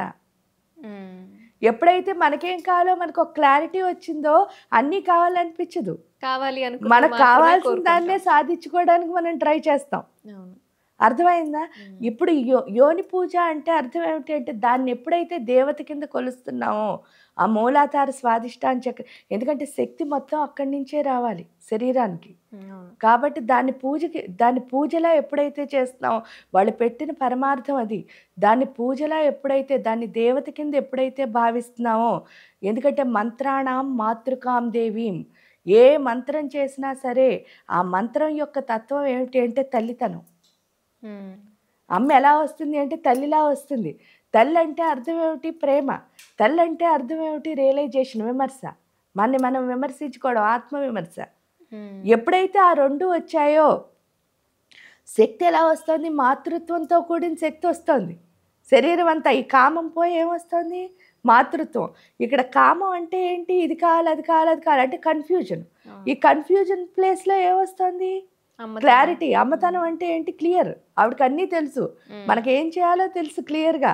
ఎప్పుడైతే మనకేం కావాలో మనకు ఒక క్లారిటీ వచ్చిందో అన్నీ కావాలనిపించదు. మనకు కావాల్సిన దాన్నే సాధించుకోవడానికి మనం ట్రై చేస్తాం. అర్థమైందా? ఇప్పుడు యోని పూజ అంటే అర్థం ఏమిటి అంటే దాన్ని ఎప్పుడైతే దేవత కింద కొలుస్తున్నామో ఆ మూలాధార స్వాదిష్టాన చక్రం, ఎందుకంటే శక్తి మొత్తం అక్కడి నుంచే రావాలి శరీరానికి. కాబట్టి దాన్ని పూజలా ఎప్పుడైతే చేస్తున్నామో వాళ్ళు పెట్టిన పరమార్థం అది. దాన్ని పూజలా ఎప్పుడైతే దాన్ని దేవత కింద ఎప్పుడైతే భావిస్తున్నామో, ఎందుకంటే మంత్రాణం మాతృకాం దేవీం, ఏ మంత్రం చేసినా సరే ఆ మంత్రం యొక్క తత్వం ఏమిటి అంటే తల్లితనం. అమ్మ ఎలా వస్తుంది అంటే తల్లిలా వస్తుంది. తల్లి అంటే అర్థం ఏమిటి, ప్రేమ. తల్లి అంటే అర్థం ఏమిటి, రియలైజేషన్, విమర్శ, మనం విమర్శించుకోవడం, ఆత్మవిమర్శ. ఎప్పుడైతే ఆ 2 వచ్చాయో శక్తి ఎలా వస్తుంది, మాతృత్వంతో కూడిన శక్తి వస్తుంది శరీరం అంతా. ఈ కామం పోయి ఏమొస్తుంది, మాతృత్వం. ఇక్కడ కామం అంటే ఏంటి, ఇది కావాలి, అది కావాలి, అది కావాలి అంటే కన్ఫ్యూజన్. ఈ కన్ఫ్యూజన్ ప్లేస్లో ఏమొస్తుంది, క్లారిటీ. అమ్మతనం అంటే ఏంటి, క్లియర్. ఆవిడకి అన్నీ తెలుసు, మనకేం చేయాలో తెలుసు క్లియర్గా.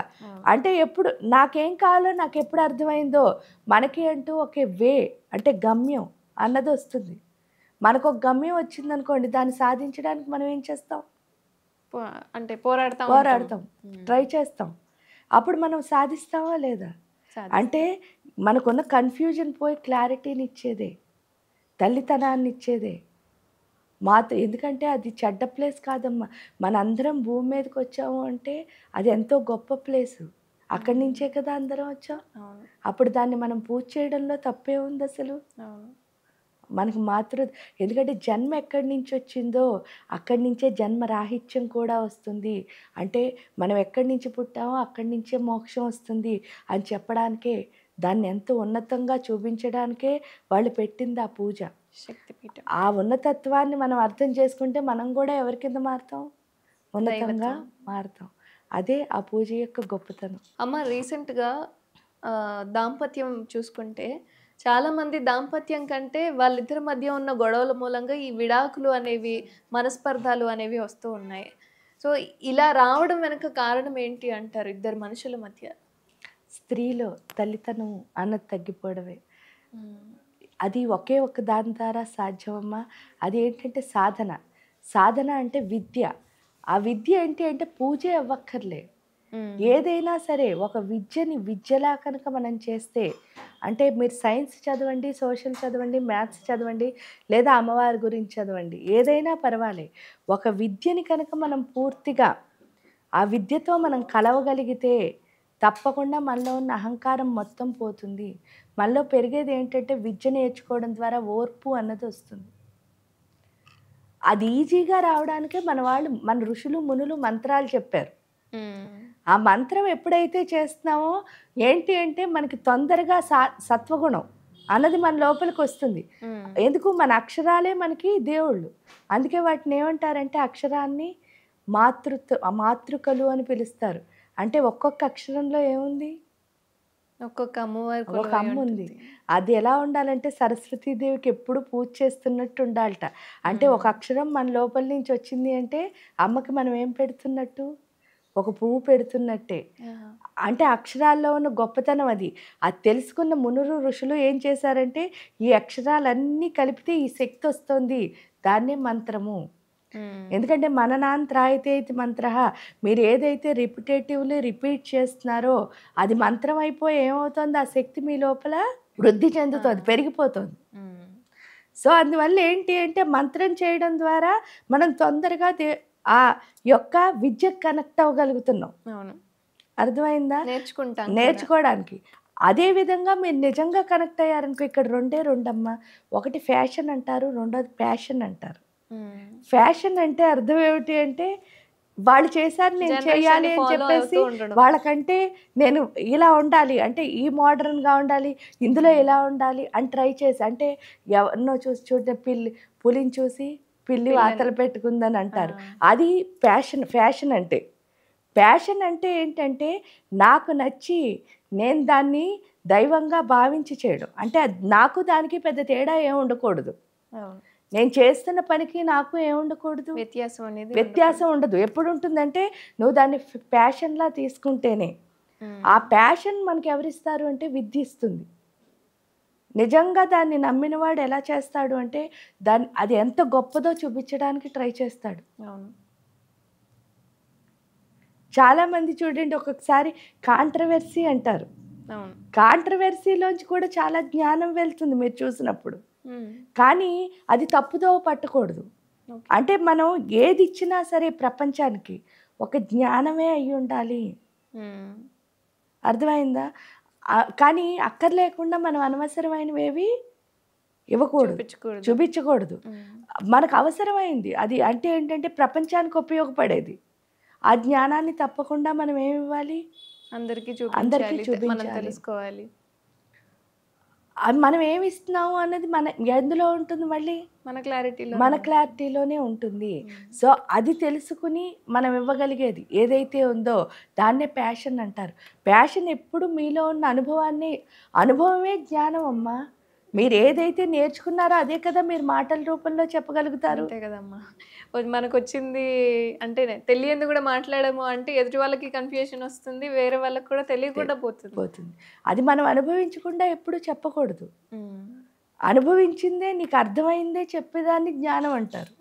అంటే ఎప్పుడు నాకేం కావాలో నాకు ఎప్పుడు అర్థమైందో మనకి అంటూ ఒక వే అంటే గమ్యం అన్నది వస్తుంది. మనకు ఒక గమ్యం వచ్చిందనుకోండి, దాన్ని సాధించడానికి మనం ఏం చేస్తాం అంటే పోరాడతాం, ట్రై చేస్తాం. అప్పుడు మనం సాధిస్తామా లేదా? అంటే మనకున్న కన్ఫ్యూజన్ పోయి క్లారిటీని ఇచ్చేదే, తల్లితనాన్ని ఇచ్చేదే. ఎందుకంటే అది చెడ్డ ప్లేస్ కాదమ్మా. మనందరం భూమి మీదకి వచ్చాము అంటే అది ఎంతో గొప్ప ప్లేసు. అక్కడి నుంచే కదా అందరం వచ్చాం. అప్పుడు దాన్ని మనం పూజ చేయడంలో తప్పే ఉంది అసలు. మనకి ఎందుకంటే జన్మ ఎక్కడి నుంచి వచ్చిందో అక్కడి నుంచే జన్మ రాహిత్యం కూడా వస్తుంది. అంటే మనం ఎక్కడి నుంచి పుట్టామో అక్కడి నుంచే మోక్షం వస్తుంది అని చెప్పడానికే, దాన్ని ఎంతో ఉన్నతంగా చూపించడానికే వాళ్ళు పెట్టింది ఆ పూజ, శక్తిపీఠం. ఆ ఉన్నతత్వాన్ని మనం అర్థం చేసుకుంటే మనం కూడా ఎవరి కింద మారుతాం? ఉన్నతంగా మారుతాం. అదే ఆ పూజ యొక్క గొప్పతనం. అమ్మ, రీసెంట్గా దాంపత్యం చూసుకుంటే చాలామంది దాంపత్యం కంటే వాళ్ళిద్దరి మధ్య ఉన్న గొడవల మూలంగా ఈ విడాకులు అనేవి, మనస్పర్ధాలు అనేవి వస్తూ ఉన్నాయి. సో ఇలా రావడం వెనక కారణం ఏంటి అంటారు ఇద్దరు మనుషుల మధ్య? స్త్రీలో తల్లితనం అన్నది తగ్గిపోవడమే. అది ఒకే ఒక దాని ద్వారా సాధ్యమమ్మా. అది ఏంటంటే సాధన. సాధన అంటే విద్య. ఆ విద్య ఏంటి అంటే పూజే అవ్వక్కర్లే. ఏదైనా సరే ఒక విద్యని విద్యలా కనుక మనం చేస్తే, అంటే మీరు సైన్స్ చదవండి, సోషల్ చదవండి, మ్యాథ్స్ చదవండి, లేదా అమ్మవారి గురించి చదవండి, ఏదైనా పర్వాలే. ఒక విద్యని కనుక మనం పూర్తిగా ఆ విద్యతో మనం కలవగలిగితే తప్పకుండా మనలో ఉన్న అహంకారం మొత్తం పోతుంది. మనలో పెరిగేది ఏంటంటే విద్య నేర్చుకోవడం ద్వారా ఓర్పు అన్నది వస్తుంది. అది ఈజీగా రావడానికే మన ఋషులు మునులు మంత్రాలు చెప్పారు. ఆ మంత్రం ఎప్పుడైతే చేస్తున్నామో ఏంటి అంటే మనకి తొందరగా సత్వగుణం అన్నది మన లోపలికి వస్తుంది. ఎందుకు? మన అక్షరాలే మనకి దేవుళ్ళు. అందుకే వాటిని ఏమంటారంటే అక్షరాన్ని మాతృకలు అని పిలుస్తారు. అంటే ఒక్కొక్క అక్షరంలో ఏముంది? ఒక్కొక్క అమ్మవారి ఒక అమ్మ ఉంది. అది ఎలా ఉండాలంటే సరస్వతీదేవికి ఎప్పుడు పూజ చేస్తున్నట్టు ఉండాలట. అంటే ఒక అక్షరం మన లోపల నుంచి వచ్చింది అంటే అమ్మకి మనం ఏం పెడుతున్నట్టు? ఒక పువ్వు పెడుతున్నట్టే. అంటే అక్షరాల్లో ఉన్న గొప్పతనం అది. అది తెలుసుకున్న మునులు ఋషులు ఏం చేశారంటే ఈ అక్షరాలన్నీ కలిపితే ఈ శక్తి వస్తుంది, దాన్నే మంత్రము. ఎందుకంటే మననాంత్రాయితే ఇది మంత్ర. మీరు ఏదైతే రిపిటేటివ్లీ రిపీట్ చేస్తున్నారో అది మంత్రం అయిపోయి ఏమవుతుంది? ఆ శక్తి మీ లోపల వృద్ధి చెందుతుంది, పెరిగిపోతుంది. సో అందువల్ల ఏంటి అంటే మంత్రం చేయడం ద్వారా మనం తొందరగా ఆ యొక్క విద్యకు కనెక్ట్ అవ్వగలుగుతున్నాం. అర్థమైందా? నేర్చుకోవడానికి. అదేవిధంగా మీరు నిజంగా కనెక్ట్ అయ్యారనుకో, ఇక్కడ రెండమ్మా. ఒకటి ఫ్యాషన్ అంటారు, రెండోది ప్యాషన్ అంటారు. ఫ్యాషన్ అంటే అర్థం ఏమిటి అంటే వాళ్ళు చేశారు నేను చేయాలి అని చెప్పేసి, వాళ్ళకంటే నేను ఇలా ఉండాలి అంటే ఈ మోడర్న్గా ఉండాలి, ఇందులో ఇలా ఉండాలి అని ట్రై చేసి, అంటే ఎవరినో చూసి పులిని చూసి పిల్లి వాతలు పెట్టుకుందని అంటారు. అది ఫ్యాషన్ అంటే. ప్యాషన్ అంటే ఏంటంటే నాకు నచ్చి నేను దాన్ని దైవంగా భావించి చేయడం. అంటే నాకు దానికి పెద్ద తేడా ఏమి ఉండకూడదు. నేను చేస్తున్న పనికి నాకు ఏమి ఉండకూడదు, వ్యత్యాసం ఉండదు. ఎప్పుడు ఉంటుందంటే నువ్వు దాన్ని ప్యాషన్లా తీసుకుంటేనే. ఆ ప్యాషన్ మనకి ఎవరిస్తారు అంటే విద్య ఇస్తుంది. నిజంగా దాన్ని నమ్మినవాడు ఎలా చేస్తాడు అంటే అది ఎంత గొప్పదో చూపించడానికి ట్రై చేస్తాడు. చాలామంది చూడండి ఒక్కొక్కసారి కాంట్రవర్సీ అంటారు. కాంట్రవర్సీలోంచి కూడా చాలా జ్ఞానం వెళ్తుంది మీరు చూసినప్పుడు. కానీ అది తప్పుదో పట్టకూడదు. అంటే మనం ఏది ఇచ్చినా సరే ప్రపంచానికి ఒక జ్ఞానమే అయి ఉండాలి. అర్థమైందా? కానీ అక్కర్లేకుండా మనం అనవసరమైనవేవి ఇవ్వకూడదు, చూపించకూడదు. మనకు అవసరమైంది అది అంటే ఏంటంటే ప్రపంచానికి ఉపయోగపడేది. ఆ జ్ఞానాన్ని తప్పకుండా మనం ఏమి ఇవ్వాలి? అందరికీ చూపించాలి. మనం ఏమి ఇస్తున్నాము అన్నది ఎందులో ఉంటుంది? మళ్ళీ మన క్లారిటీలోనే ఉంటుంది. సో అది తెలుసుకుని మనం ఇవ్వగలిగేది ఏదైతే ఉందో దాన్నే ప్యాషన్ అంటారు. ప్యాషన్ ఎప్పుడు మీలో ఉన్న అనుభవమే జ్ఞానం అమ్మా. మీరు ఏదైతే నేర్చుకున్నారో అదే కదా మీరు మాటల రూపంలో చెప్పగలుగుతారు. అంతే కదమ్మా. మనకు వచ్చింది అంటే తెలియంది కూడా మాట్లాడము అంటే ఎదుటి వాళ్ళకి కన్ఫ్యూషన్ వస్తుంది, వేరే వాళ్ళకి కూడా తెలియకుండా పోతుంది. అది మనం అనుభవించకుండా ఎప్పుడు చెప్పకూడదు. అనుభవించిందే నీకు అర్థమైందే చెప్పేదాన్ని జ్ఞానం అంటారు.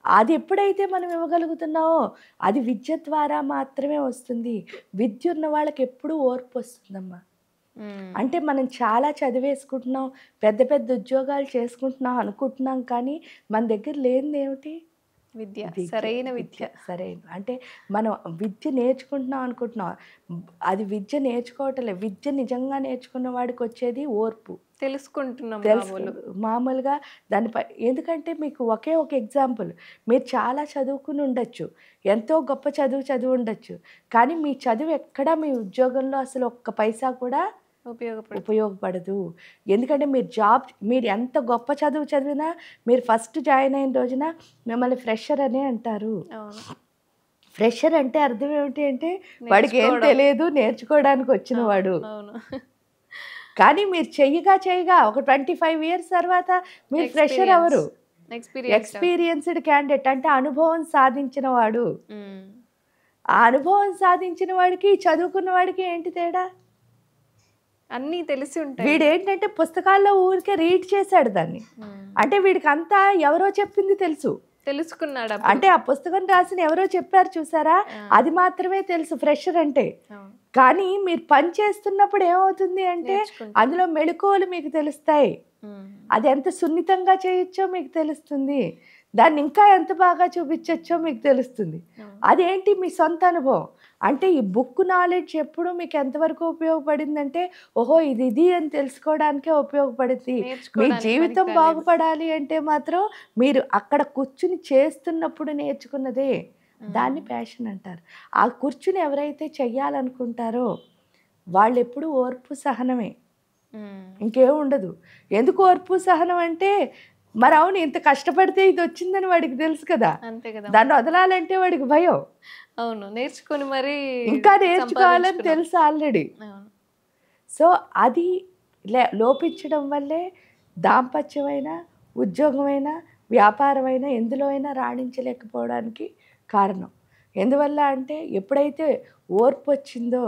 అది ఎప్పుడైతే మనం ఇవ్వగలుగుతున్నామో అది విద్య ద్వారా మాత్రమే వస్తుంది. విద్య ఉన్న వాళ్ళకి ఎప్పుడూ ఓర్పు వస్తుందమ్మా. అంటే మనం చాలా చదివేసుకుంటున్నాం, పెద్ద పెద్ద ఉద్యోగాలు చేసుకుంటున్నాం అనుకుంటున్నాం, కానీ మన దగ్గర లేనిది ఏమిటి? విద్య, విద్య. సరైన విద్య. సరైన అంటే మనం విద్య నేర్చుకుంటున్నాం అనుకుంటున్నాం. అది విద్య నేర్చుకోవటంలే. విద్య నిజంగా నేర్చుకున్న వాడికి వచ్చేది ఓర్పు. తెలుసుకుంటున్నాం తెలుసు మామూలు. మామూలుగా దానిపై ఎందుకంటే మీకు ఒకే ఒక ఎగ్జాంపుల్. మీరు చాలా చదువుకుని ఉండొచ్చు. ఎంతో గొప్ప చదువు ఉండొచ్చు. కానీ మీ చదువు ఎక్కడా మీ ఉద్యోగంలో అసలు ఒక్క పైసా కూడా ఉపయోగపడదు. ఎందుకంటే మీరు ఎంత గొప్ప చదువు చదివినా మీరు ఫస్ట్ జాయిన్ అయిన రోజున మిమ్మల్ని ఫ్రెషర్ అనే అంటారు. ఫ్రెషర్ అంటే అర్థం ఏమిటి అంటే వాడికి ఏం తెలియదు, నేర్చుకోవడానికి వచ్చిన వాడు. కానీ మీరు చెయ్యగా ఒక 25 ఇయర్స్ తర్వాత మీరు ఫ్రెషర్ అవరు. ఎక్స్పీరియన్స్డ్ క్యాండిడేట్ అంటే అనుభవం సాధించిన వాడు. ఆ అనుభవం సాధించిన వాడికి చదువుకున్న వాడికి ఏంటి తేడా? అన్నీ తెలిసి ఉంటాయి. వీడేంటంటే పుస్తకాల్లో ఊరికే రీడ్ చేశాడు దాన్ని. అంటే వీడికి అంతా ఎవరో చెప్పింది తెలుసుకున్నాడు. అంటే ఆ పుస్తకం రాసిన ఎవరో చెప్పారు చూసారా, అది మాత్రమే తెలుసు ఫ్రెషర్ అంటే. కానీ మీరు పని చేస్తున్నప్పుడు ఏమవుతుంది అంటే అందులో మెళకువలు మీకు తెలుస్తాయి. అది ఎంత సున్నితంగా చేయొచ్చో మీకు తెలుస్తుంది. దాన్ని ఇంకా ఎంత బాగా చూపించచ్చో మీకు తెలుస్తుంది. అదేంటి మీ సొంత అనుభవం. అంటే ఈ బుక్ నాలెడ్జ్ ఎప్పుడు మీకు ఎంతవరకు ఉపయోగపడిందంటే ఓహో ఇది అని తెలుసుకోవడానికే ఉపయోగపడింది. మీ జీవితం బాగుపడాలి అంటే మాత్రం మీరు అక్కడ కూర్చుని చేస్తున్నప్పుడు నేర్చుకున్నదే. దాన్ని ప్యాషన్ అంటారు. ఆ కూర్చుని ఎవరైతే చెయ్యాలనుకుంటారో వాళ్ళు ఎప్పుడు ఓర్పు సహనమే, ఇంకేం ఉండదు. ఎందుకు ఓర్పు సహనం అంటే మరి అవును ఇంత కష్టపడితే ఇది వచ్చిందని వాడికి తెలుసు కదా, దాన్ని వదలాలంటే వాడికి భయం. అవును, నేర్చుకుని మరి ఇంకా నేర్చుకోవాలని తెలుసు ఆల్రెడీ. సో అది లోపించడం వల్లే దాంపత్యమైన, ఉద్యోగమైన, వ్యాపారమైన ఎందులో అయినా రాణించలేకపోవడానికి కారణం. ఎందువల్ల అంటే ఎప్పుడైతే ఓర్పు వచ్చిందో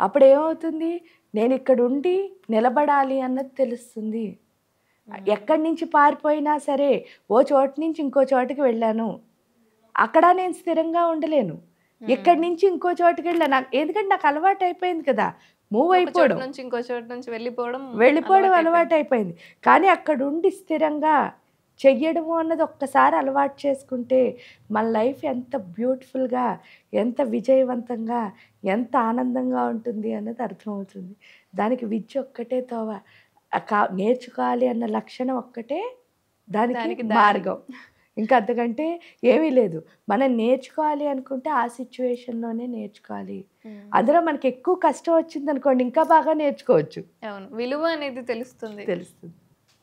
అప్పుడు ఏమవుతుంది, నేను ఇక్కడ ఉండి నిలబడాలి అన్నది తెలుస్తుంది. ఎక్కడి నుంచి పారిపోయినా సరే ఓ చోటు నుంచి ఇంకో చోటుకి వెళ్ళాను, అక్కడ నేను స్థిరంగా ఉండలేను. ఇక్కడి నుంచి ఇంకో చోటుకి వెళ్ళాను, ఎందుకంటే నాకు అలవాటు అయిపోయింది కదా, మూవ్ అయిపోవడం, ఇంకో చోటు నుంచి వెళ్ళిపోవడం అలవాటు అయిపోయింది. కానీ అక్కడ ఉండి స్థిరంగా చెయ్యడము అన్నది ఒక్కసారి అలవాటు చేసుకుంటే మన లైఫ్ ఎంత బ్యూటిఫుల్గా, ఎంత విజయవంతంగా, ఎంత ఆనందంగా ఉంటుంది అన్నది అర్థమవుతుంది. దానికి విద్య ఒక్కటే తోవ. నేర్చుకోవాలి అన్న లక్షణం ఒక్కటే దానికి మార్గం. ఇంకా అంతకంటే ఏమీ లేదు. మనం నేర్చుకోవాలి అనుకుంటే ఆ సిచ్యువేషన్లోనే నేర్చుకోవాలి. అందులో మనకి ఎక్కువ కష్టం వచ్చింది అనుకోండి ఇంకా బాగా నేర్చుకోవచ్చు. అవును, విలువ అనేది తెలుస్తుంది.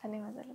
ధన్యవాదాలు.